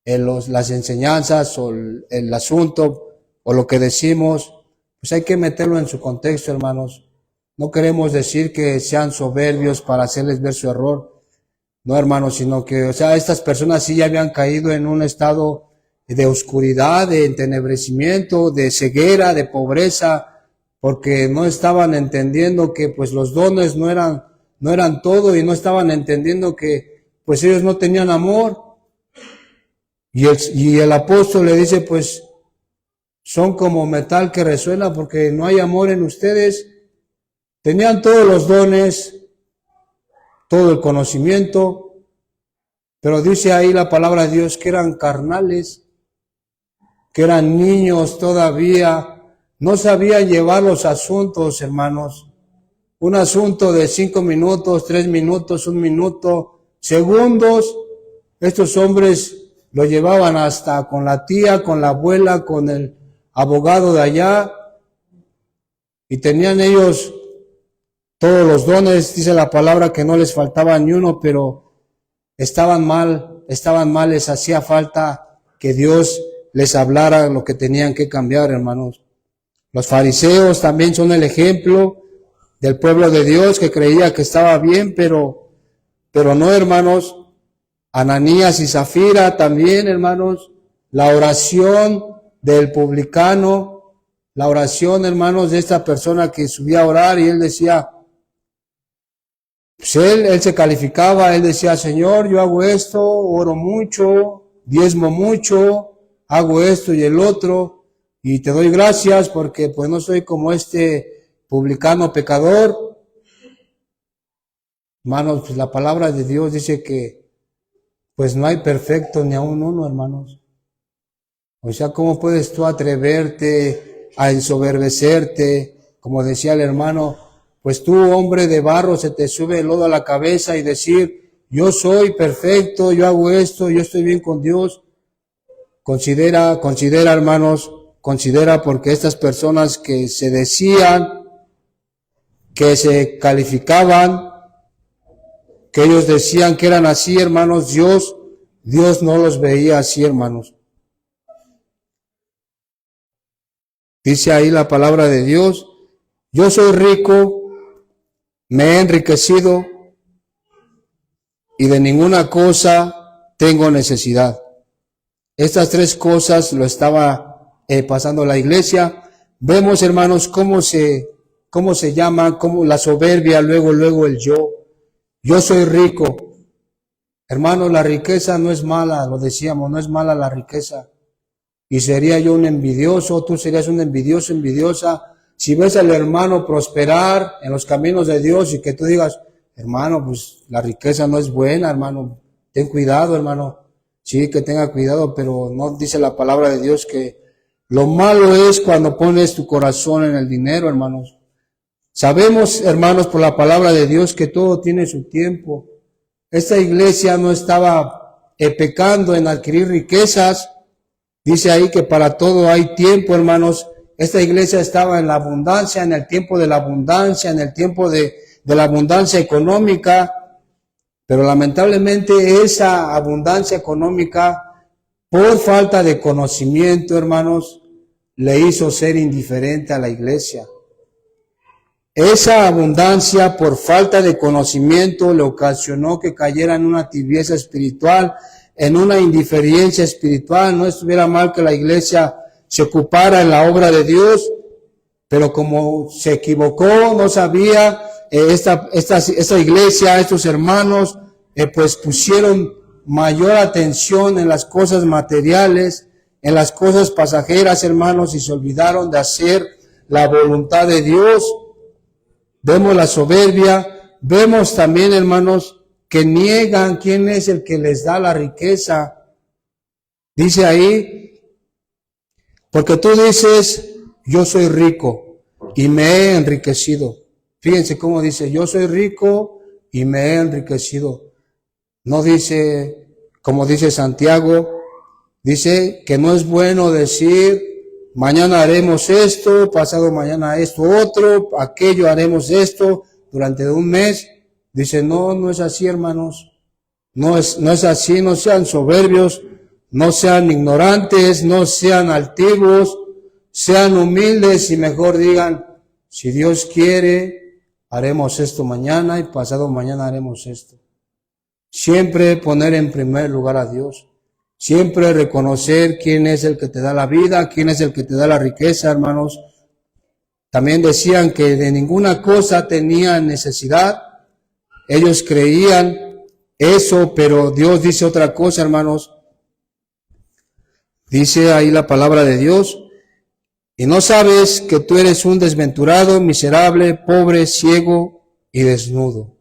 Speaker 1: en las enseñanzas o el asunto o lo que decimos, pues hay que meterlo en su contexto, hermanos. No queremos decir que sean soberbios para hacerles ver su error. No, hermanos, sino que, o sea, estas personas sí ya habían caído en un estado de oscuridad, de entenebrecimiento, de ceguera, de pobreza, porque no estaban entendiendo que pues los dones no eran todo y no estaban entendiendo que pues ellos no tenían amor. Y el apóstol le dice, pues son como metal que resuena porque no hay amor en ustedes. Tenían todos los dones, todo el conocimiento, pero dice ahí la palabra de Dios que eran carnales, que eran niños todavía, no sabían llevar los asuntos, hermanos. Un asunto de 5 minutos, 3 minutos, 1 minuto, segundos, estos hombres lo llevaban hasta con la tía, con la abuela, con el abogado de allá, y tenían ellos todos los dones, dice la palabra que no les faltaba ni uno, pero estaban mal, les hacía falta que Dios les hablara lo que tenían que cambiar, hermanos. Los fariseos también son el ejemplo del pueblo de Dios que creía que estaba bien, pero no, hermanos. Ananías y Zafira también, hermanos. La oración del publicano, la oración, hermanos, de esta persona que subía a orar y él decía, pues él se calificaba, él decía, Señor, yo hago esto, oro mucho, diezmo mucho, hago esto y el otro, y te doy gracias porque pues no soy como este publicano pecador. Hermanos, pues la palabra de Dios dice que pues no hay perfecto ni aun uno, hermanos. O sea, ¿cómo puedes tú atreverte a ensoberbecerte? Como decía el hermano, pues tú, hombre de barro, se te sube el lodo a la cabeza y decir, yo soy perfecto, yo hago esto, yo estoy bien con Dios. Considera, hermanos, considera, porque estas personas que se decían, que se calificaban, que ellos decían que eran así, hermanos, Dios no los veía así, hermanos. Dice ahí la palabra de Dios, yo soy rico, me he enriquecido y de ninguna cosa tengo necesidad. Estas tres cosas lo estaba pasando la iglesia. Vemos, hermanos, cómo se llama, cómo la soberbia, luego el yo. Yo soy rico. Hermanos, la riqueza no es mala, lo decíamos, no es mala la riqueza. Y sería yo un envidioso, tú serías un envidioso, envidiosa, si ves al hermano prosperar en los caminos de Dios y que tú digas, hermano, pues la riqueza no es buena, hermano, ten cuidado, hermano. Sí, que tenga cuidado, pero no dice la palabra de Dios que lo malo es cuando pones tu corazón en el dinero, hermanos. Sabemos, hermanos, por la palabra de Dios que todo tiene su tiempo. Esta iglesia no estaba pecando en adquirir riquezas. Dice ahí que para todo hay tiempo, hermanos. Esta iglesia estaba en la abundancia, en el tiempo de la abundancia, en el tiempo de la abundancia económica. Pero lamentablemente esa abundancia económica, por falta de conocimiento, hermanos, le hizo ser indiferente a la iglesia. Esa abundancia, por falta de conocimiento, le ocasionó que cayera en una tibieza espiritual, en una indiferencia espiritual. No estuviera mal que la iglesia se ocupara en la obra de Dios, pero como se equivocó, no sabía, esta iglesia, estos hermanos, pues pusieron mayor atención en las cosas materiales, en las cosas pasajeras, hermanos, y se olvidaron de hacer la voluntad de Dios. Vemos la soberbia, vemos también, hermanos, que niegan quién es el que les da la riqueza. Dice ahí, porque tú dices, yo soy rico y me he enriquecido. Fíjense cómo dice, yo soy rico y me he enriquecido. No dice, como dice Santiago, dice que no es bueno decir, mañana haremos esto, pasado mañana esto otro, aquello haremos esto, durante un mes. Dice, no es así, hermanos. No es así, no sean soberbios, no sean ignorantes, no sean altivos, sean humildes y mejor digan, si Dios quiere, haremos esto mañana y pasado mañana haremos esto. Siempre poner en primer lugar a Dios. Siempre reconocer quién es el que te da la vida, quién es el que te da la riqueza, hermanos. También decían que de ninguna cosa tenían necesidad. Ellos creían eso, pero Dios dice otra cosa, hermanos. Dice ahí la palabra de Dios. Y no sabes que tú eres un desventurado, miserable, pobre, ciego y desnudo.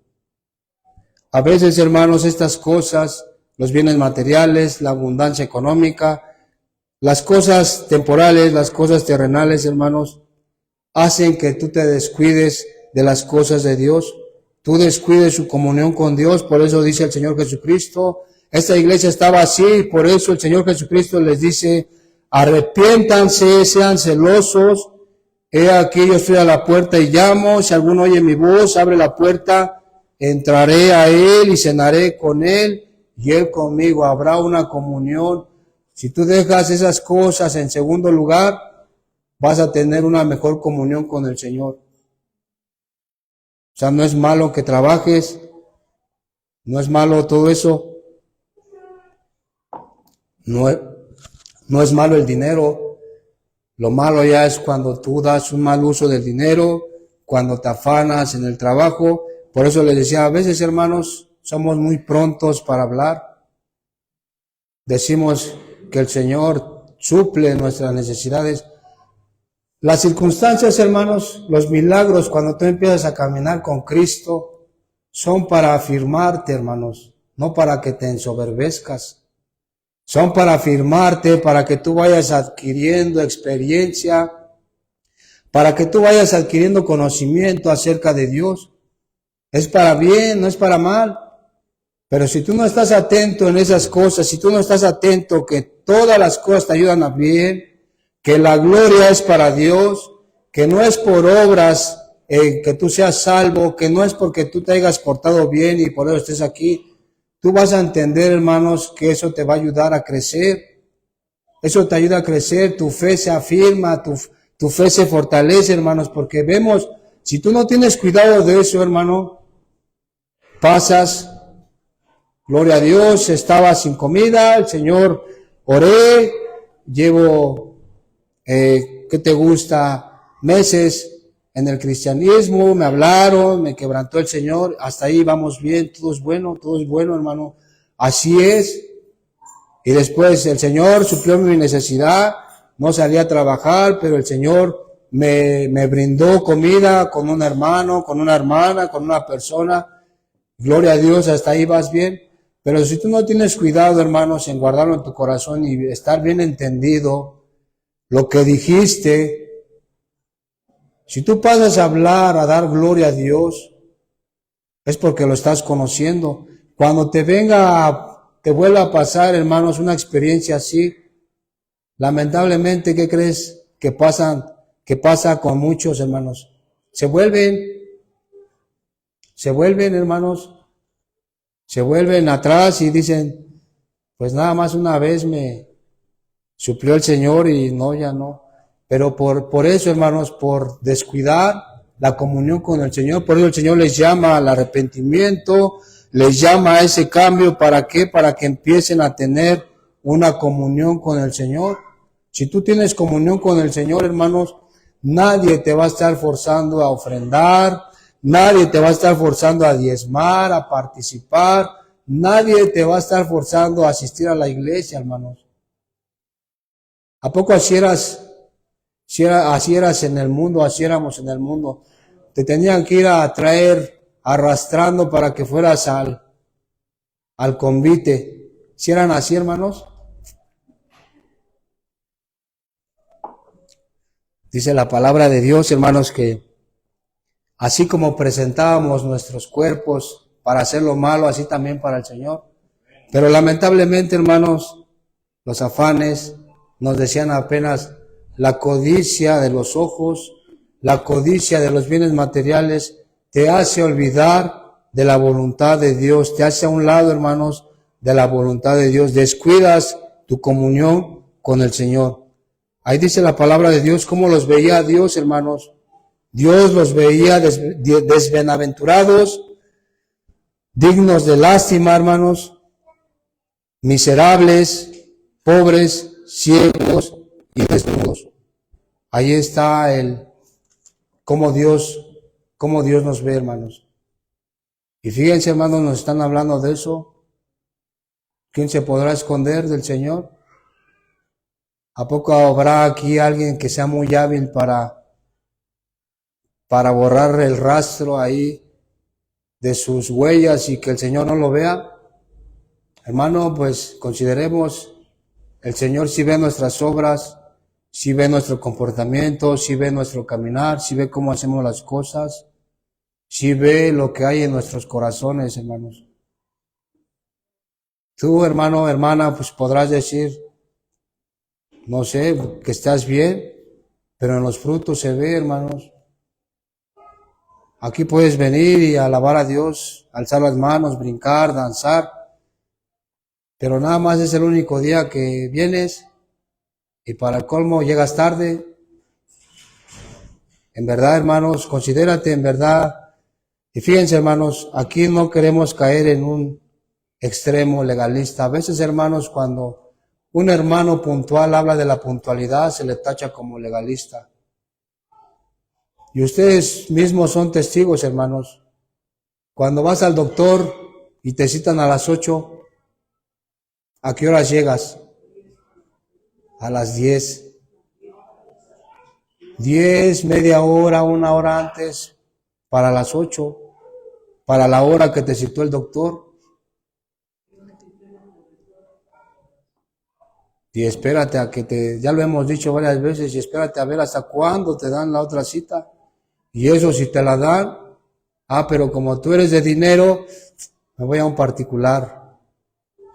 Speaker 1: A veces, hermanos, estas cosas, los bienes materiales, la abundancia económica, las cosas temporales, las cosas terrenales, hermanos, hacen que tú te descuides de las cosas de Dios. Tú descuides su comunión con Dios. Por eso dice el Señor Jesucristo, esta iglesia estaba así, por eso el Señor Jesucristo les dice, arrepiéntanse, sean celosos He aquí yo estoy a la puerta y llamo, si alguno oye mi voz, abre la puerta, entraré a él y cenaré con él y él conmigo. Habrá una comunión. Si tú dejas esas cosas en segundo lugar, vas a tener una mejor comunión con el Señor. O sea, no es malo que trabajes, no es malo todo eso, no es malo el dinero. Lo malo ya es cuando tú das un mal uso del dinero, cuando te afanas en el trabajo. Por eso les decía, a veces, hermanos, somos muy prontos para hablar. Decimos que el Señor suple nuestras necesidades. Las circunstancias, hermanos, los milagros, cuando tú empiezas a caminar con Cristo, son para afirmarte, hermanos, no para que te ensoberbezcas. Son para afirmarte, para que tú vayas adquiriendo experiencia, para que tú vayas adquiriendo conocimiento acerca de Dios. Es para bien, no es para mal. Pero si tú no estás atento en esas cosas, si tú no estás atento que todas las cosas te ayudan a bien, que la gloria es para Dios, que no es por obras que tú seas salvo, que no es porque tú te hayas portado bien y por eso estés aquí, tú vas a entender, hermanos, que eso te va a ayudar a crecer. Eso te ayuda a crecer, tu fe se afirma, tu fe se fortalece, hermanos, porque vemos, si tú no tienes cuidado de eso, hermano, pasas, gloria a Dios, estaba sin comida, el Señor, oré, llevo, ¿qué te gusta? Meses en el cristianismo, me hablaron, me quebrantó el Señor, hasta ahí vamos bien, todo es bueno, hermano, así es. Y después el Señor suplió mi necesidad, no salí a trabajar, pero el Señor me brindó comida con un hermano, con una hermana, con una persona. Gloria a Dios, hasta ahí vas bien. Pero si tú no tienes cuidado, hermanos, en guardarlo en tu corazón y estar bien entendido lo que dijiste, si tú pasas a hablar, a dar gloria a Dios, es porque lo estás conociendo. Cuando te vuelva a pasar, hermanos, una experiencia así, lamentablemente, ¿qué crees que pasa con muchos, hermanos? Se vuelven, hermanos, se vuelven atrás y dicen, pues nada más una vez me suplió el Señor y no, ya no. Pero por eso, hermanos, por descuidar la comunión con el Señor, por eso el Señor les llama al arrepentimiento, les llama a ese cambio. ¿Para qué? Para que empiecen a tener una comunión con el Señor. Si tú tienes comunión con el Señor, hermanos, nadie te va a estar forzando a ofrendar, nadie te va a estar forzando a diezmar, a participar, nadie te va a estar forzando a asistir a la iglesia, hermanos. ¿A poco así eras? Así eras en el mundo, así éramos en el mundo. Te tenían que ir a traer arrastrando para que fueras al convite. ¿Si eran así, hermanos? Dice la palabra de Dios, hermanos, que así como presentábamos nuestros cuerpos para hacer lo malo, así también para el Señor. Pero lamentablemente, hermanos, los afanes nos decían apenas la codicia de los ojos, la codicia de los bienes materiales, te hace olvidar de la voluntad de Dios, te hace a un lado, hermanos, de la voluntad de Dios, descuidas tu comunión con el Señor. Ahí dice la palabra de Dios, cómo los veía Dios, hermanos. Dios los veía desbienaventurados, dignos de lástima, hermanos, miserables, pobres, ciegos y desnudos. Ahí está cómo Dios nos ve, hermanos. Y fíjense, hermanos, nos están hablando de eso. ¿Quién se podrá esconder del Señor? ¿A poco habrá aquí alguien que sea muy hábil para borrar el rastro ahí de sus huellas y que el Señor no lo vea? Hermano, pues consideremos, el Señor sí ve nuestras obras, sí ve nuestro comportamiento, sí ve nuestro caminar, sí ve cómo hacemos las cosas, sí ve lo que hay en nuestros corazones, hermanos. Tú, hermano, hermana, pues podrás decir, no sé, que estás bien, pero en los frutos se ve, hermanos. Aquí puedes venir y alabar a Dios, alzar las manos, brincar, danzar, pero nada más es el único día que vienes y para el colmo llegas tarde. En verdad, hermanos, considérate en verdad. Y fíjense, hermanos, aquí no queremos caer en un extremo legalista. A veces, hermanos, cuando un hermano puntual habla de la puntualidad, se le tacha como legalista. Y ustedes mismos son testigos, hermanos. Cuando vas al doctor y te citan a las 8, ¿a qué horas llegas? A las 10. 10, media hora, una hora antes, para las 8, para la hora que te citó el doctor. Y espérate a que ya lo hemos dicho varias veces, y espérate a ver hasta cuándo te dan la otra cita. Y eso si te la dan, pero como tú eres de dinero, me voy a un particular,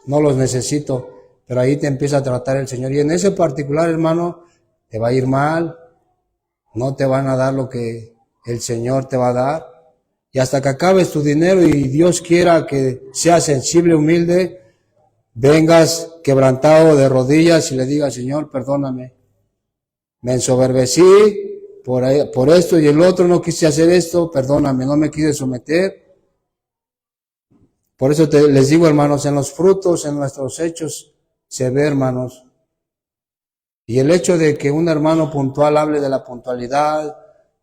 Speaker 1: no los necesito, pero ahí te empieza a tratar el Señor. Y en ese particular, hermano, te va a ir mal, no te van a dar lo que el Señor te va a dar. Y hasta que acabes tu dinero y Dios quiera que seas sensible, humilde, vengas quebrantado de rodillas y le digas, Señor, perdóname, me ensoberbecí por esto y el otro, no quise hacer esto, perdóname, no me quise someter. Por eso les digo, hermanos, en los frutos, en nuestros hechos, se ve, hermanos. Y el hecho de que un hermano puntual hable de la puntualidad,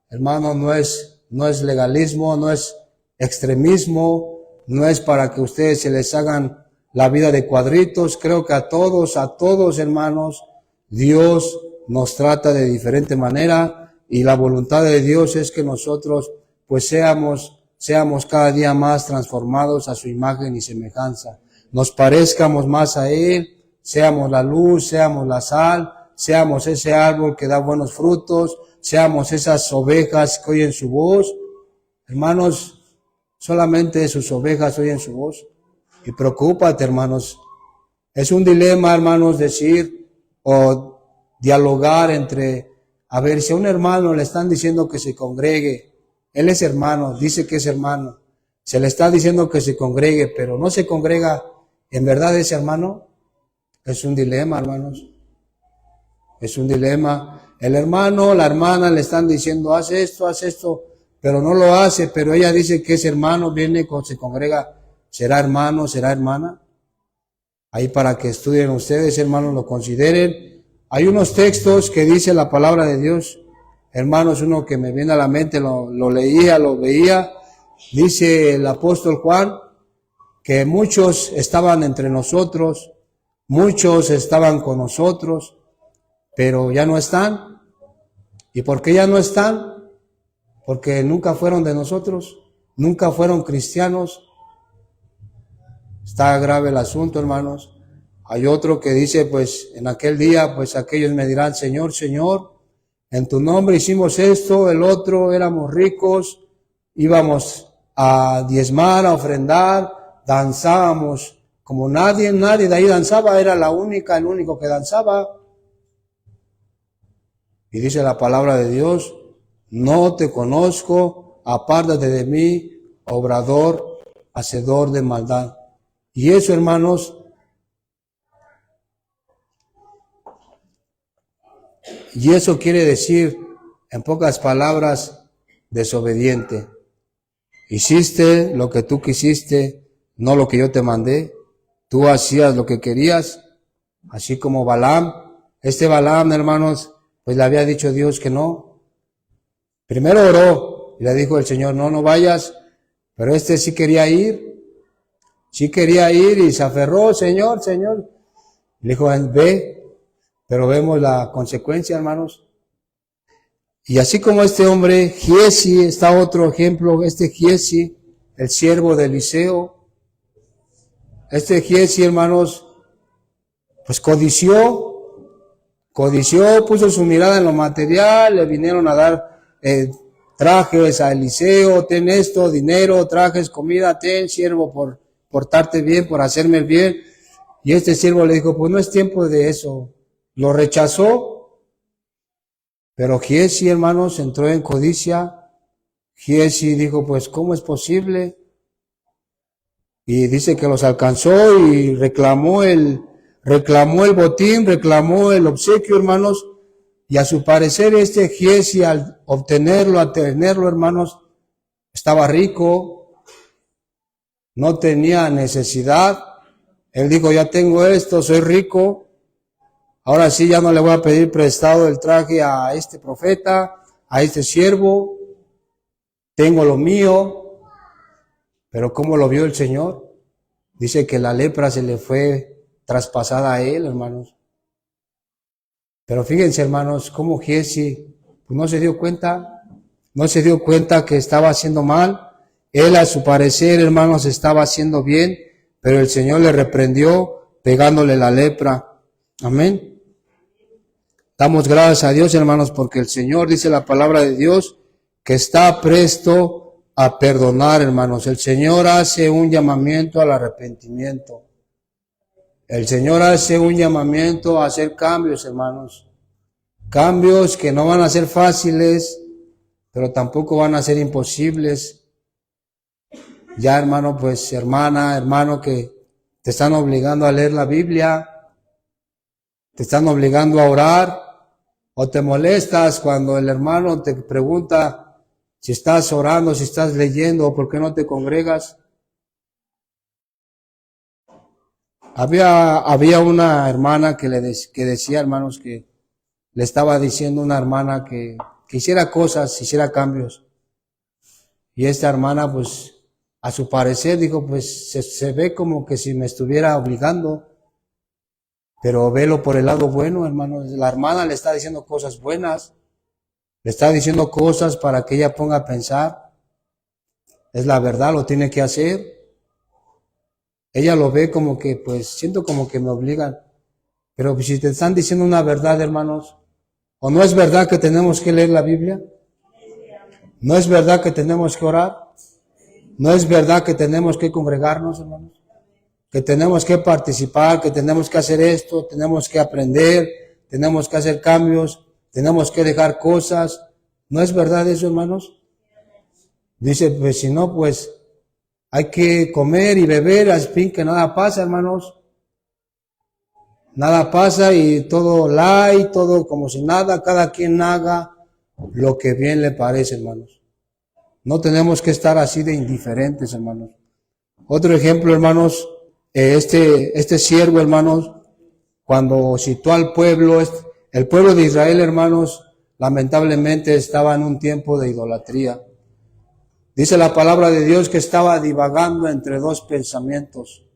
Speaker 1: hermano, no es legalismo, no es extremismo, no es para que ustedes se les hagan la vida de cuadritos. Creo que a todos, hermanos, Dios nos trata de diferente manera. Y la voluntad de Dios es que nosotros pues seamos cada día más transformados a su imagen y semejanza. Nos parezcamos más a Él, seamos la luz, seamos la sal, seamos ese árbol que da buenos frutos, seamos esas ovejas que oyen su voz. Hermanos, solamente sus ovejas oyen su voz. Y preocúpate, hermanos. Es un dilema, hermanos, decir o dialogar entre... A ver, si a un hermano le están diciendo que se congregue, él es hermano, dice que es hermano, se le está diciendo que se congregue, pero no se congrega, ¿en verdad es hermano? Es un dilema, hermanos. Es un dilema. El hermano, la hermana le están diciendo, haz esto, pero no lo hace, pero ella dice que es hermano, viene, se congrega, ¿será hermano, será hermana? Ahí para que estudien ustedes, hermanos, lo consideren. Hay unos textos que dice la palabra de Dios, hermanos, uno que me viene a la mente, lo leía, lo veía, dice el apóstol Juan, que muchos estaban entre nosotros, muchos estaban con nosotros, pero ya no están. ¿Y por qué ya no están? Porque nunca fueron de nosotros, nunca fueron cristianos. Está grave el asunto, hermanos. Hay otro que dice, pues, en aquel día, pues, aquellos me dirán, Señor, Señor, en tu nombre hicimos esto, el otro, éramos ricos, íbamos a diezmar, a ofrendar, danzábamos, como nadie de ahí danzaba, era el único que danzaba. Y dice la palabra de Dios, no te conozco, apártate de mí, obrador, hacedor de maldad. Y eso, hermanos, y eso quiere decir, en pocas palabras, desobediente. Hiciste lo que tú quisiste, no lo que yo te mandé. Tú hacías lo que querías, así como Balaam. Este Balaam, hermanos, pues le había dicho Dios que no. Primero oró y le dijo el Señor, no vayas, pero este sí quería ir y se aferró, Señor. Le dijo, ve. Pero vemos la consecuencia, hermanos. Y así como este hombre, Giezi, está otro ejemplo, Giezi, el siervo de Eliseo. Giezi, hermanos, pues codició, puso su mirada en lo material, le vinieron a dar trajes a Eliseo, ten esto, dinero, trajes, comida, ten, siervo, por portarte bien, por hacerme el bien. Y este siervo le dijo, pues no es tiempo de eso. Lo rechazó Pero Giezi, hermanos, entró en codicia. Giezi dijo, pues, ¿cómo es posible? Y dice que los alcanzó y reclamó el botín, reclamó el obsequio, hermanos. Y a su parecer Giezi, al obtenerlo, a tenerlo, hermanos, estaba rico, no tenía necesidad. Él dijo, ya tengo esto, soy rico. Ahora sí, ya no le voy a pedir prestado el traje a este profeta, a este siervo. Tengo lo mío. Pero ¿cómo lo vio el Señor? Dice que la lepra se le fue traspasada a él, hermanos. Pero fíjense, hermanos, cómo Giezi pues no se dio cuenta que estaba haciendo mal. Él, a su parecer, hermanos, estaba haciendo bien, pero el Señor le reprendió pegándole la lepra. Amén. Damos gracias a Dios, hermanos, porque el Señor, dice la palabra de Dios, que está presto a perdonar, hermanos. El Señor hace un llamamiento al arrepentimiento. El Señor hace un llamamiento a hacer cambios, hermanos. Cambios que no van a ser fáciles, pero tampoco van a ser imposibles. Ya, hermano, pues, hermana, hermano, que te están obligando a leer la Biblia, te están obligando a orar, o te molestas cuando el hermano te pregunta si estás orando, si estás leyendo, o por qué no te congregas. Había una hermana que decía, hermanos, que le estaba diciendo una hermana que hiciera cosas, hiciera cambios. Y esta hermana, pues, a su parecer, dijo, pues, se ve como que si me estuviera obligando. Pero velo por el lado bueno, hermanos. La hermana le está diciendo cosas buenas. Le está diciendo cosas para que ella ponga a pensar. Es la verdad, lo tiene que hacer. Ella lo ve como que, pues, siento como que me obligan. Pero si te están diciendo una verdad, hermanos, ¿o no es verdad que tenemos que leer la Biblia? ¿No es verdad que tenemos que orar? ¿No es verdad que tenemos que congregarnos, hermanos? Que tenemos que participar, que tenemos que hacer esto, tenemos que aprender, tenemos que hacer cambios, tenemos que dejar cosas. ¿No es verdad eso, hermanos? Dice, pues si no, pues hay que comer y beber, al fin que nada pasa, hermanos. Nada pasa y todo light, todo como si nada, cada quien haga lo que bien le parece, hermanos. No tenemos que estar así de indiferentes, hermanos. Otro ejemplo, hermanos, este siervo, hermanos, cuando citó al pueblo, el pueblo de Israel, hermanos, lamentablemente estaba en un tiempo de idolatría. Dice la palabra de Dios que estaba divagando entre dos pensamientos,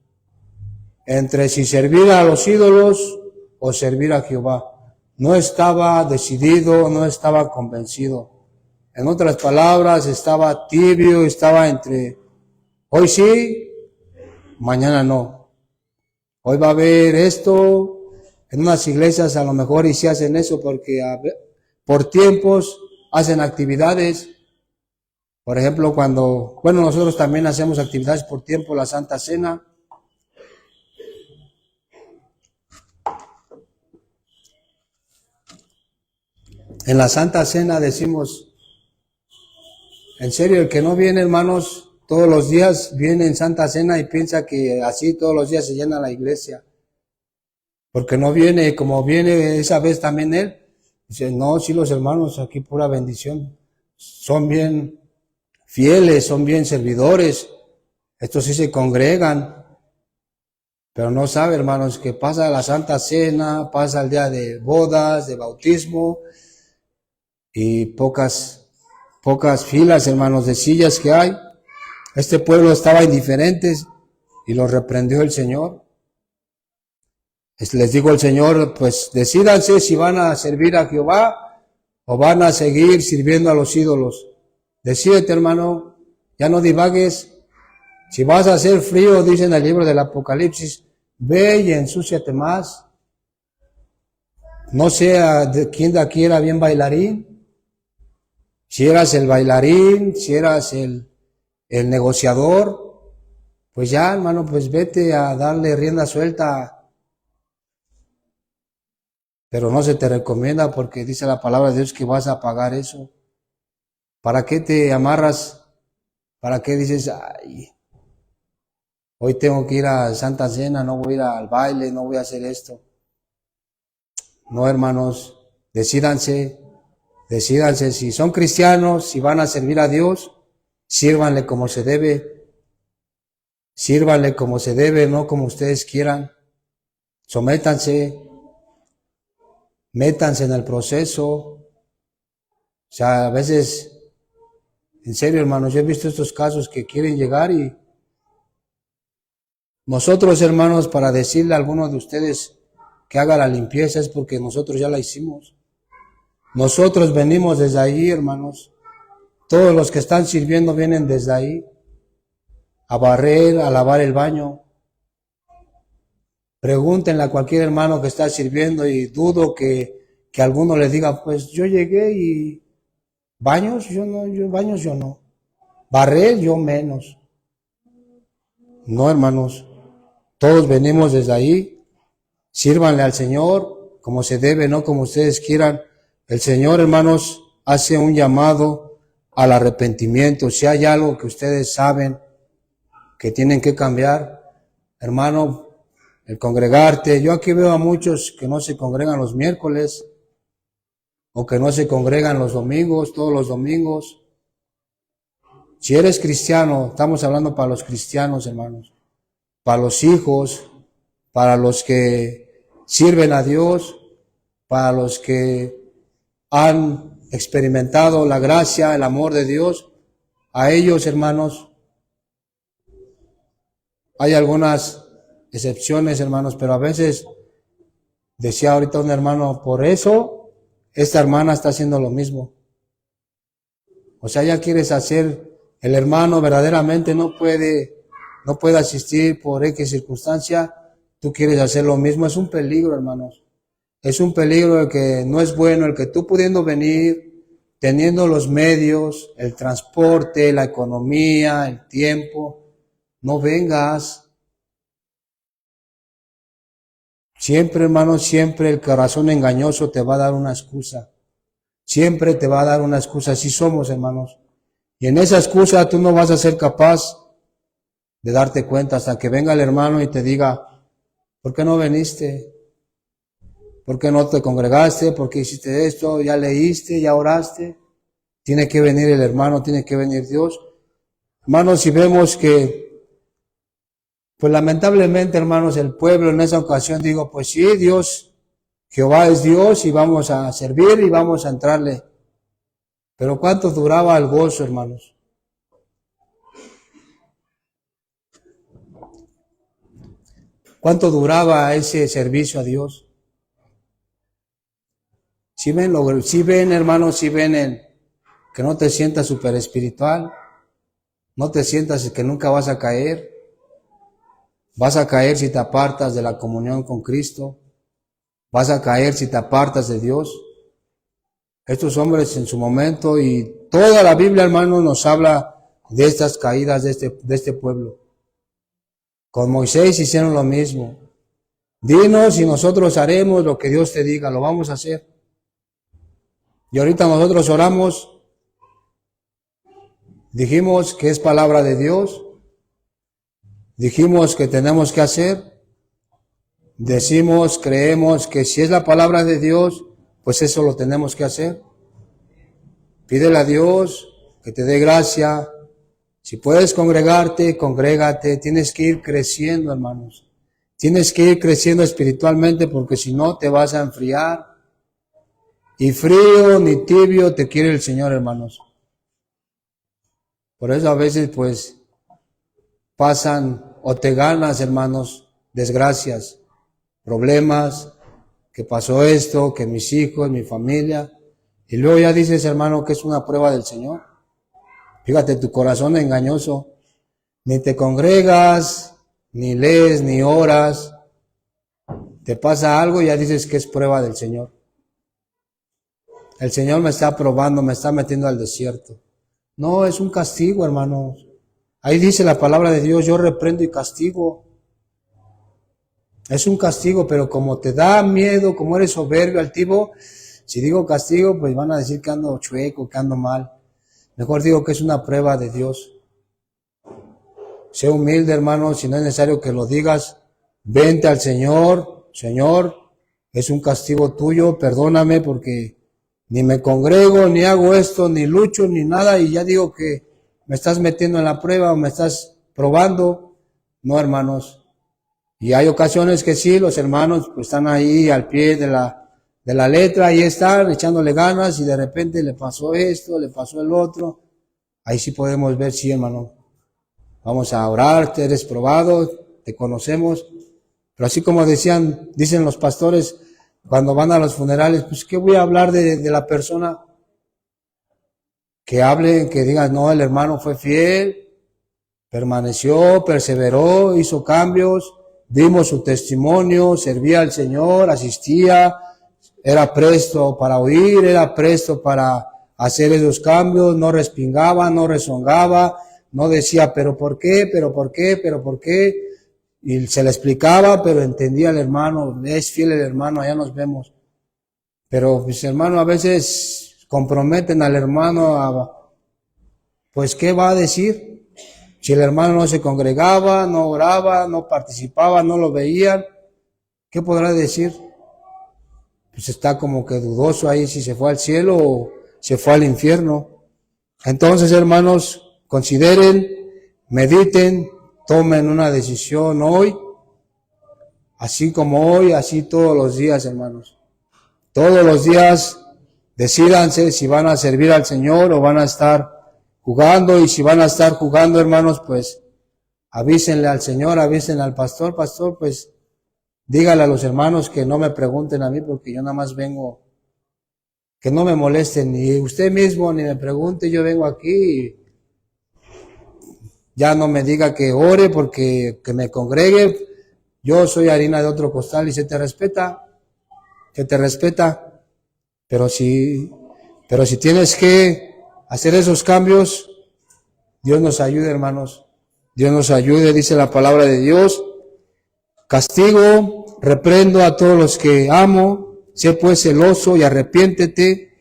Speaker 1: entre si servir a los ídolos o servir a Jehová. No estaba decidido, no estaba convencido. En otras palabras, estaba tibio, estaba entre hoy sí, mañana no. Hoy va a haber esto, en unas iglesias a lo mejor y se hacen eso porque por tiempos hacen actividades. Por ejemplo, nosotros también hacemos actividades por tiempo, la Santa Cena. En la Santa Cena decimos, en serio, el que no viene, hermanos, todos los días viene en Santa Cena y piensa que así todos los días se llena la iglesia. Porque no viene, como viene esa vez también él, dice, no, sí los hermanos, aquí pura bendición, son bien fieles, son bien servidores, estos sí se congregan, pero no sabe, hermanos, que pasa la Santa Cena, pasa el día de bodas, de bautismo, y pocas filas, hermanos, de sillas que hay. Este pueblo estaba indiferente y lo reprendió el Señor. Les digo el Señor, pues decídanse si van a servir a Jehová o van a seguir sirviendo a los ídolos. Decídete, hermano, ya no divagues. Si vas a hacer frío, dice en el libro del Apocalipsis, ve y ensúciate más. No sé quién de aquí era bien bailarín. Si eras el bailarín, si eras el negociador, pues ya, hermano, pues vete a darle rienda suelta. pero no se te recomienda porque dice la palabra de Dios que vas a pagar eso. ¿Para qué te amarras? ¿Para qué dices, ay, hoy tengo que ir a Santa Cena, no voy a ir al baile, no voy a hacer esto? No, hermanos, decídanse si son cristianos, si van a servir a Dios, sírvanle como se debe, no como ustedes quieran. Sométanse, métanse en el proceso. O sea, a veces, en serio, hermanos, yo he visto estos casos que quieren llegar y nosotros, hermanos, para decirle a alguno de ustedes que haga la limpieza es porque nosotros ya la hicimos. Nosotros venimos desde ahí, hermanos. Todos los que están sirviendo vienen desde ahí a barrer, a lavar el baño. Pregúntenle a cualquier hermano que está sirviendo y dudo que alguno le diga, pues yo llegué y baños yo no. Barrer yo menos. No, hermanos. Todos venimos desde ahí. Sírvanle al Señor como se debe, no como ustedes quieran. El Señor, hermanos, hace un llamado al arrepentimiento. Si hay algo que ustedes saben que tienen que cambiar, hermano, el congregarte. Yo aquí veo a muchos que no se congregan los miércoles o que no se congregan los domingos, todos los domingos. Si eres cristiano, estamos hablando para los cristianos, hermanos, para los hijos, para los que sirven a Dios, para los que han experimentado la gracia, el amor de Dios. A ellos, hermanos, hay algunas excepciones, hermanos, pero a veces, decía ahorita un hermano, por eso esta hermana está haciendo lo mismo. O sea, ya quieres hacer, el hermano verdaderamente no puede asistir por X circunstancia, tú quieres hacer lo mismo. Es un peligro, hermanos. Es un peligro el que no es bueno, el que tú pudiendo venir, teniendo los medios, el transporte, la economía, el tiempo, no vengas. Siempre, hermanos, siempre el corazón engañoso te va a dar una excusa. Siempre te va a dar una excusa. Así somos, hermanos. Y en esa excusa tú no vas a ser capaz de darte cuenta hasta que venga el hermano y te diga, ¿por qué no viniste? ¿Por qué no te congregaste? ¿Por qué hiciste esto? ¿Ya leíste? ¿Ya oraste? Tiene que venir el hermano, tiene que venir Dios. Hermanos, si vemos que, pues lamentablemente, hermanos, el pueblo en esa ocasión digo, pues sí, Dios, Jehová es Dios y vamos a servir y vamos a entrarle. Pero ¿cuánto duraba el gozo, hermanos? ¿Cuánto duraba ese servicio a Dios? Si ven, hermanos, si ven que no te sientas súper espiritual, no te sientas que nunca vas a caer si te apartas de la comunión con Cristo, vas a caer si te apartas de Dios. Estos hombres en su momento y toda la Biblia, hermanos, nos habla de estas caídas de este pueblo. Con Moisés hicieron lo mismo. Dinos y nosotros haremos lo que Dios te diga, lo vamos a hacer. Y ahorita nosotros oramos, dijimos que es palabra de Dios, dijimos que tenemos que hacer, decimos, creemos que si es la palabra de Dios, pues eso lo tenemos que hacer. Pídele a Dios que te dé gracia. Si puedes congregarte, congrégate. Tienes que ir creciendo, hermanos. Tienes que ir creciendo espiritualmente porque si no te vas a enfriar. Y frío ni tibio te quiere el Señor, hermanos. Por eso a veces pues pasan o te ganas, hermanos, desgracias, problemas, que pasó esto, que mis hijos, mi familia. Y luego ya dices, hermano, que es una prueba del Señor. Fíjate, tu corazón engañoso. Ni te congregas, ni lees, ni oras. Te pasa algo y ya dices que es prueba del Señor. El Señor me está probando, me está metiendo al desierto. No, es un castigo, hermanos. Ahí dice la palabra de Dios, yo reprendo y castigo. Es un castigo, pero como te da miedo, como eres soberbio, altivo, si digo castigo, pues van a decir que ando chueco, que ando mal. Mejor digo que es una prueba de Dios. Sé humilde, hermano, si no es necesario que lo digas, vente al Señor, Señor, es un castigo tuyo, perdóname porque ni me congrego, ni hago esto, ni lucho, ni nada, y ya digo que me estás metiendo en la prueba o me estás probando. No, hermanos. Y hay ocasiones que sí, los hermanos pues están ahí al pie de la letra, ahí están echándole ganas y de repente le pasó esto, le pasó el otro. Ahí sí podemos ver, sí, hermano. Vamos a orar, te eres probado, te conocemos. Pero así como dicen los pastores cuando van a los funerales, pues ¿qué voy a hablar de la persona? Que hablen, que digan, no, el hermano fue fiel, permaneció, perseveró, hizo cambios, dimos su testimonio, servía al Señor, asistía, era presto para oír, era presto para hacer esos cambios, no respingaba, no rezongaba, no decía, pero ¿por qué? ¿Pero por qué? ¿Pero por qué? Y se le explicaba, pero entendía el hermano, es fiel el hermano, allá nos vemos. Pero mis hermanos a veces comprometen al hermano a, pues ¿qué va a decir? Si el hermano no se congregaba, no oraba, no participaba, no lo veían, ¿qué podrá decir? Pues está como que dudoso ahí si se fue al cielo o se fue al infierno. Entonces, hermanos, consideren, mediten, tomen una decisión hoy, así como hoy, así todos los días, hermanos. Todos los días decídanse si van a servir al Señor o van a estar jugando, y si van a estar jugando, hermanos, pues avísenle al Señor, avísenle al pastor, pues dígale a los hermanos que no me pregunten a mí porque yo nada más vengo, que no me molesten, ni usted mismo ni me pregunte, yo vengo aquí y ya no me diga que ore porque que me congregue, yo soy harina de otro costal y se te respeta, pero si tienes que hacer esos cambios, Dios nos ayude, hermanos, Dios nos ayude, dice la palabra de Dios. Castigo, reprendo a todos los que amo, sé pues celoso y arrepiéntete.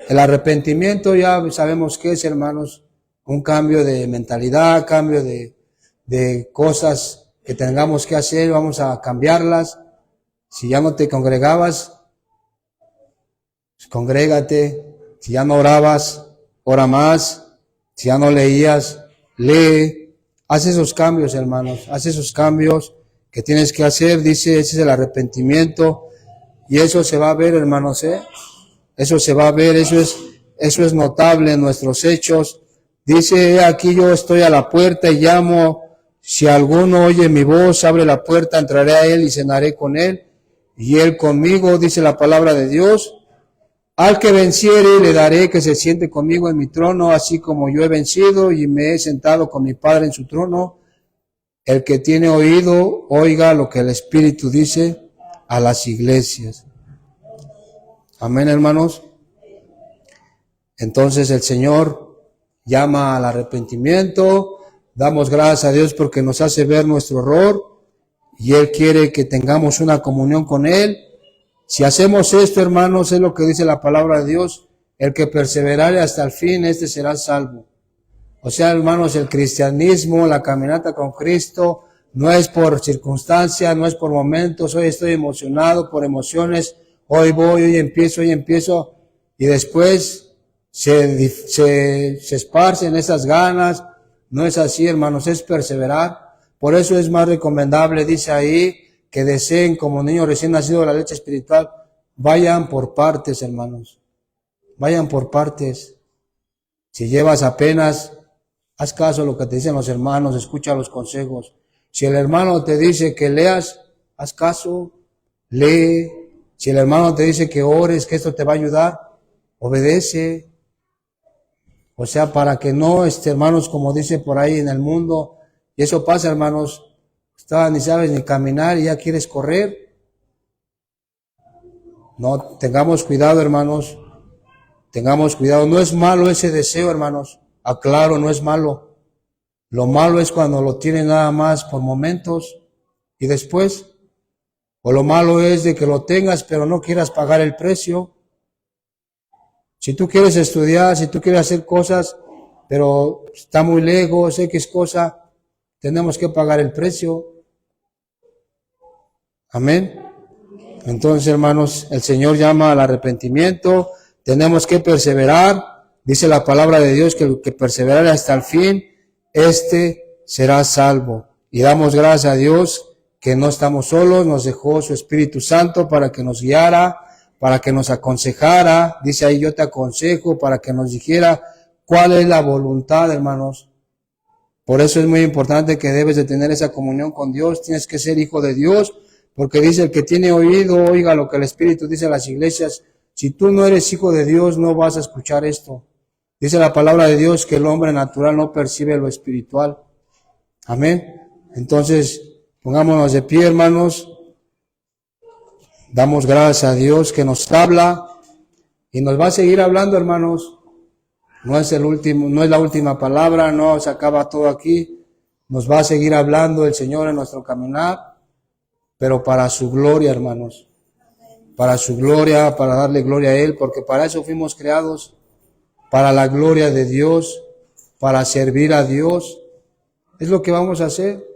Speaker 1: El arrepentimiento ya sabemos qué es, hermanos, un cambio de mentalidad, cambio de cosas que tengamos que hacer, vamos a cambiarlas. Si ya no te congregabas, pues congrégate. Si ya no orabas, ora más. Si ya no leías, lee. Haz esos cambios, hermanos, haz esos cambios que tienes que hacer, dice, ese es el arrepentimiento, y eso se va a ver, hermanos, eso se va a ver, eso es notable en nuestros hechos. Dice, aquí yo estoy a la puerta y llamo, si alguno oye mi voz, abre la puerta, entraré a él y cenaré con él, y él conmigo, dice la palabra de Dios. Al que venciere le daré que se siente conmigo en mi trono, así como yo he vencido y me he sentado con mi Padre en su trono. El que tiene oído, oiga lo que el Espíritu dice a las iglesias. Amén, hermanos. Entonces el Señor llama al arrepentimiento. Damos gracias a Dios porque nos hace ver nuestro error y Él quiere que tengamos una comunión con Él. Si hacemos esto, hermanos, es lo que dice la palabra de Dios, el que perseverare hasta el fin, este será salvo. O sea, hermanos, el cristianismo, la caminata con Cristo, no es por circunstancias, no es por momentos. Hoy estoy emocionado por emociones, hoy voy, hoy empiezo, y después se esparcen esas ganas. No es así, hermanos, es perseverar. Por eso es más recomendable, dice ahí, que deseen como niños recién nacidos la leche espiritual. Vayan por partes, hermanos, vayan por partes. Si llevas apenas, haz caso a lo que te dicen los hermanos, escucha los consejos. Si el hermano te dice que leas, haz caso, lee. Si el hermano te dice que ores, que esto te va a ayudar, obedece. O sea, para que no, hermanos, como dice por ahí en el mundo, y eso pasa, hermanos, ni sabes ni caminar y ya quieres correr. No, tengamos cuidado, hermanos. Tengamos cuidado, no es malo ese deseo, hermanos. Aclaro, no es malo. Lo malo es cuando lo tiene nada más por momentos y después O lo malo es de que lo tengas, pero no quieras pagar el precio. Si tú quieres estudiar, si tú quieres hacer cosas, pero está muy lejos, X cosa, tenemos que pagar el precio. Amén. Entonces, hermanos, el Señor llama al arrepentimiento, tenemos que perseverar. Dice la palabra de Dios que el que perseverare hasta el fin, este será salvo. Y damos gracias a Dios que no estamos solos, nos dejó su Espíritu Santo para que nos guiara, para que nos aconsejara. Dice ahí, yo te aconsejo, para que nos dijera cuál es la voluntad, hermanos. Por eso es muy importante que debes de tener esa comunión con Dios, tienes que ser hijo de Dios, porque dice el que tiene oído, oiga lo que el Espíritu dice a las iglesias. Si tú no eres hijo de Dios, no vas a escuchar esto. Dice la palabra de Dios que el hombre natural no percibe lo espiritual. Amén. Entonces, pongámonos de pie, hermanos. Damos gracias a Dios que nos habla y nos va a seguir hablando, hermanos. No es la última palabra, no se acaba todo aquí. Nos va a seguir hablando el Señor en nuestro caminar, pero para su gloria, hermanos. Para su gloria, para darle gloria a Él, porque para eso fuimos creados, para la gloria de Dios, para servir a Dios. Es lo que vamos a hacer.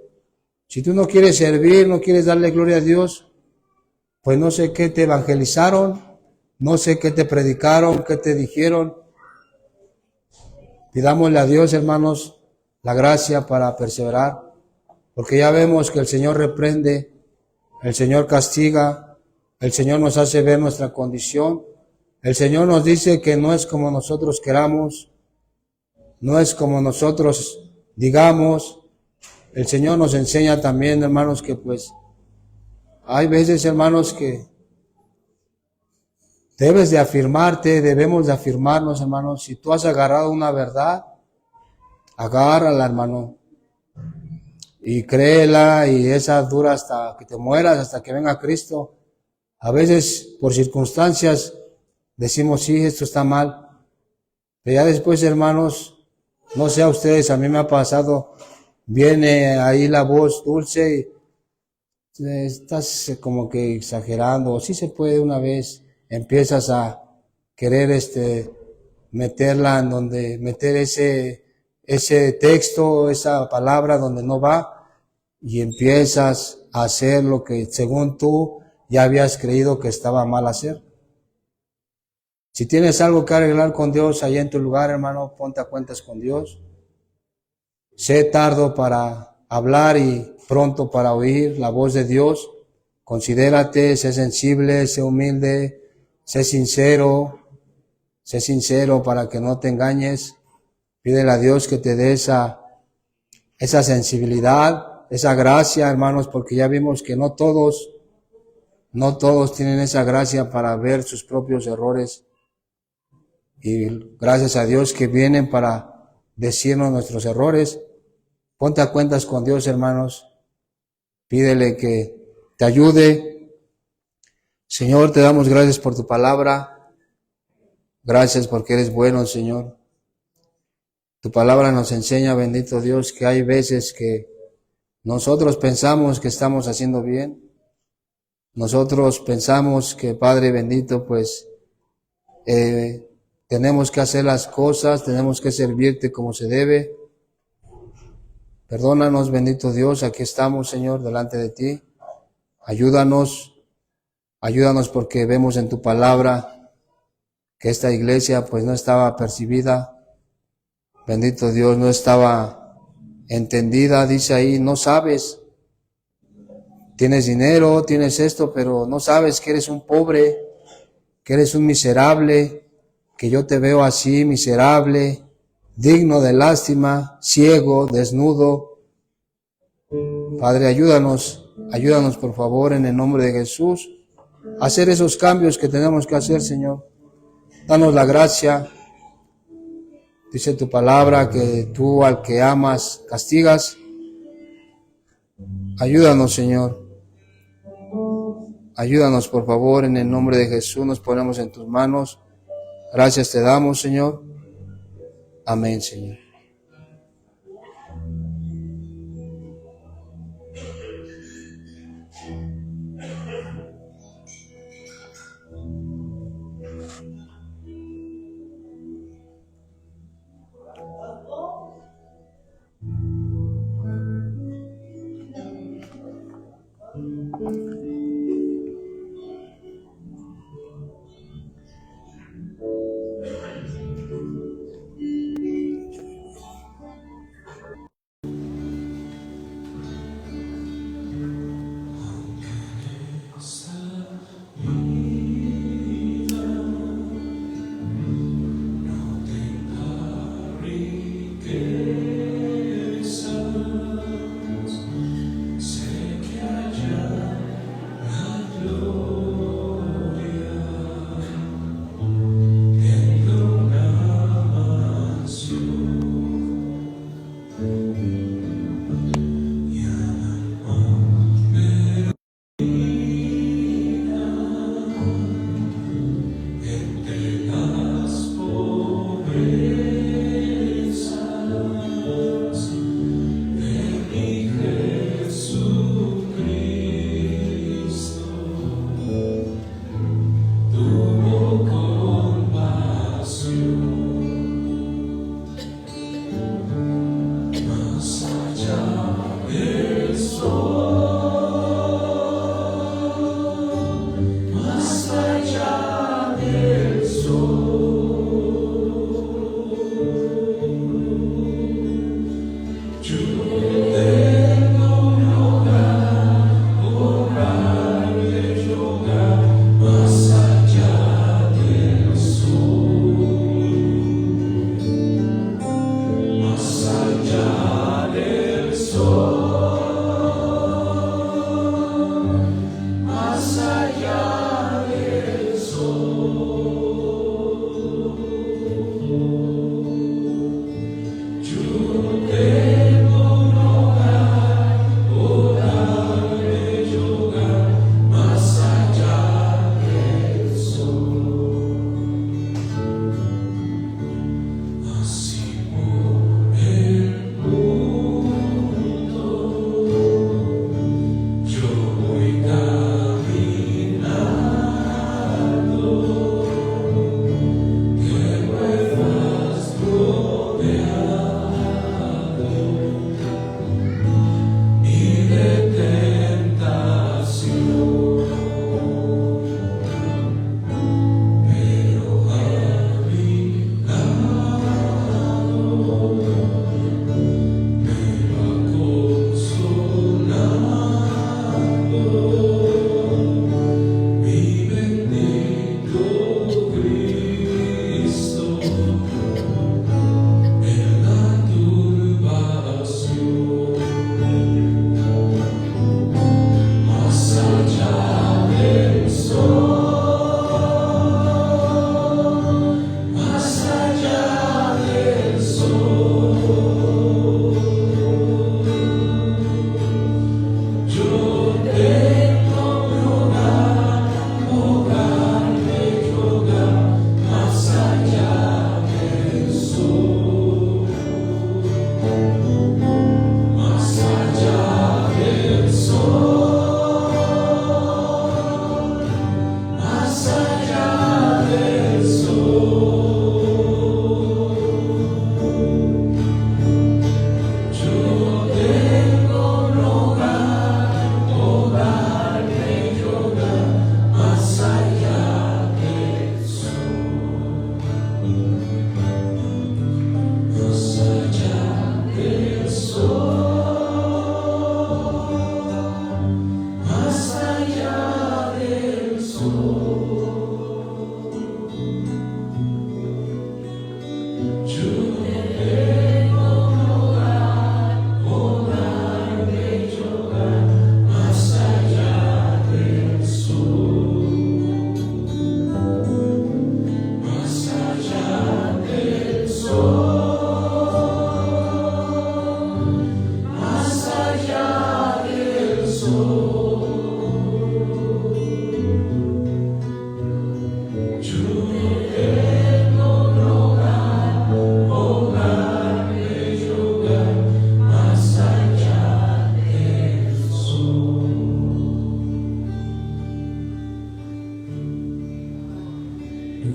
Speaker 1: Si tú no quieres servir, no quieres darle gloria a Dios, pues no sé qué te evangelizaron, no sé qué te predicaron, qué te dijeron. Pidámosle a Dios, hermanos, la gracia para perseverar, porque ya vemos que el Señor reprende, el Señor castiga, el Señor nos hace ver nuestra condición, el Señor nos dice que no es como nosotros queramos, no es como nosotros digamos. El Señor nos enseña también, hermanos, que pues hay veces, hermanos, que debes de afirmarte, debemos de afirmarnos, hermanos. Si tú has agarrado una verdad, agárrala, hermano, y créela, y esa dura hasta que te mueras, hasta que venga Cristo. A veces, por circunstancias, decimos, sí, esto está mal. Pero ya después, hermanos, no sé a ustedes, a mí me ha pasado, viene ahí la voz dulce y estás como que exagerando, o sí se puede una vez, empiezas a querer meterla en donde, meter ese texto, esa palabra donde no va, y empiezas a hacer lo que según tú ya habías creído que estaba mal hacer. Si tienes algo que arreglar con Dios allá en tu lugar, hermano, ponte a cuentas con Dios. Sé tardo para hablar y pronto para oír la voz de Dios. Considérate, sé sensible, sé humilde, sé sincero para que no te engañes. Pídele a Dios que te dé esa sensibilidad, esa gracia, hermanos, porque ya vimos que no todos tienen esa gracia para ver sus propios errores. Y gracias a Dios que vienen para decirnos nuestros errores. Ponte a cuentas con Dios, hermanos. Pídele que te ayude. Señor, te damos gracias por tu palabra. Gracias porque eres bueno, Señor. Tu palabra nos enseña, bendito Dios, que hay veces que nosotros pensamos que estamos haciendo bien. Nosotros pensamos que, Padre bendito, pues tenemos que hacer las cosas, tenemos que servirte como se debe. Perdónanos, bendito Dios, aquí estamos, Señor, delante de ti. Ayúdanos porque vemos en tu palabra que esta iglesia pues no estaba percibida. Bendito Dios, no estaba entendida, dice ahí, no sabes. Tienes dinero, tienes esto, pero no sabes que eres un pobre, que eres un miserable, que yo te veo así, miserable, digno de lástima, ciego, desnudo. Padre, ayúdanos por favor en el nombre de Jesús a hacer esos cambios que tenemos que hacer, Señor. Danos la gracia. Dice tu palabra que tú al que amas castigas. Ayúdanos, Señor. Ayúdanos por favor en el nombre de Jesús. Nos ponemos en tus manos. Gracias te damos, Señor. Amén, Señor.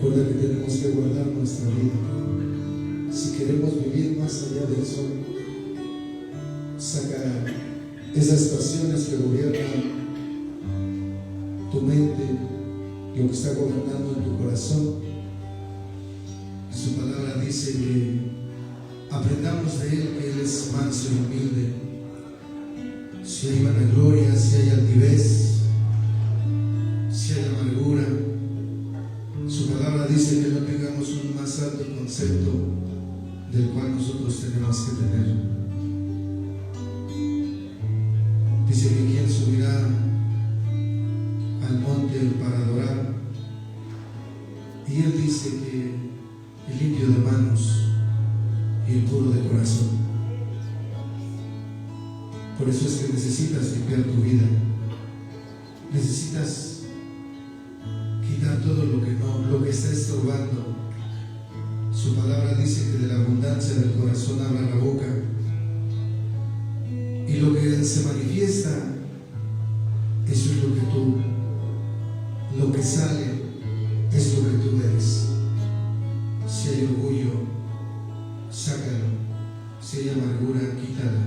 Speaker 2: Recuerda que tenemos que guardar nuestra vida. Si queremos vivir más allá del sol, saca esas pasiones que gobiernan tu mente, lo que está gobernando en tu corazón. Su palabra dice que aprendamos de Él, que Él es manso y humilde. Si hay vanagloria, si hay altivez, si hay amargura, su palabra dice que no tengamos un más alto concepto del cual nosotros tenemos que tener. Dice que quién subirá al monte para adorar, y Él dice que el limpio de manos y el puro de corazón. Por eso es que necesitas limpiar tu vida, necesitas quitar todo lo que está estorbando. Su palabra dice que de la abundancia del corazón habla la boca, y lo que se manifiesta, eso es lo que sale es lo que tú eres. Si hay orgullo, sácalo. Si hay amargura, quítala.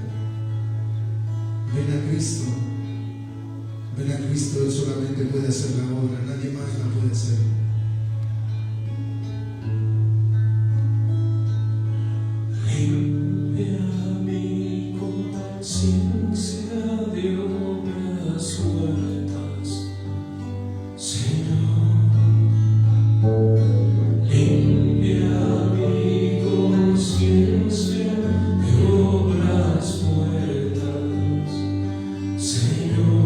Speaker 2: Ven a Cristo. Ven a Cristo, Él solamente puede hacer la obra, nadie más la puede hacer.
Speaker 3: Limpia mi conciencia de obras muertas, Señor. Limpia mi conciencia de obras muertas, Señor.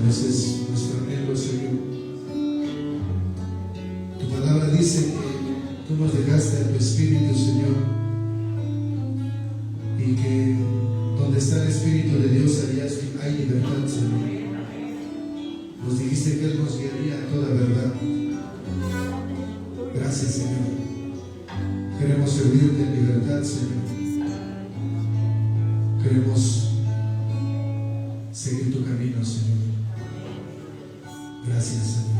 Speaker 2: Ese es nuestro anhelo, Señor. Tu palabra dice que tú nos dejaste a tu Espíritu, Señor, y que donde está el Espíritu de Dios hay libertad, Señor. Nos dijiste que Él nos guiaría a toda verdad. Gracias, Señor. Queremos servirte en libertad, Señor. Queremos seguir tu camino, Señor. Gracias, Señor.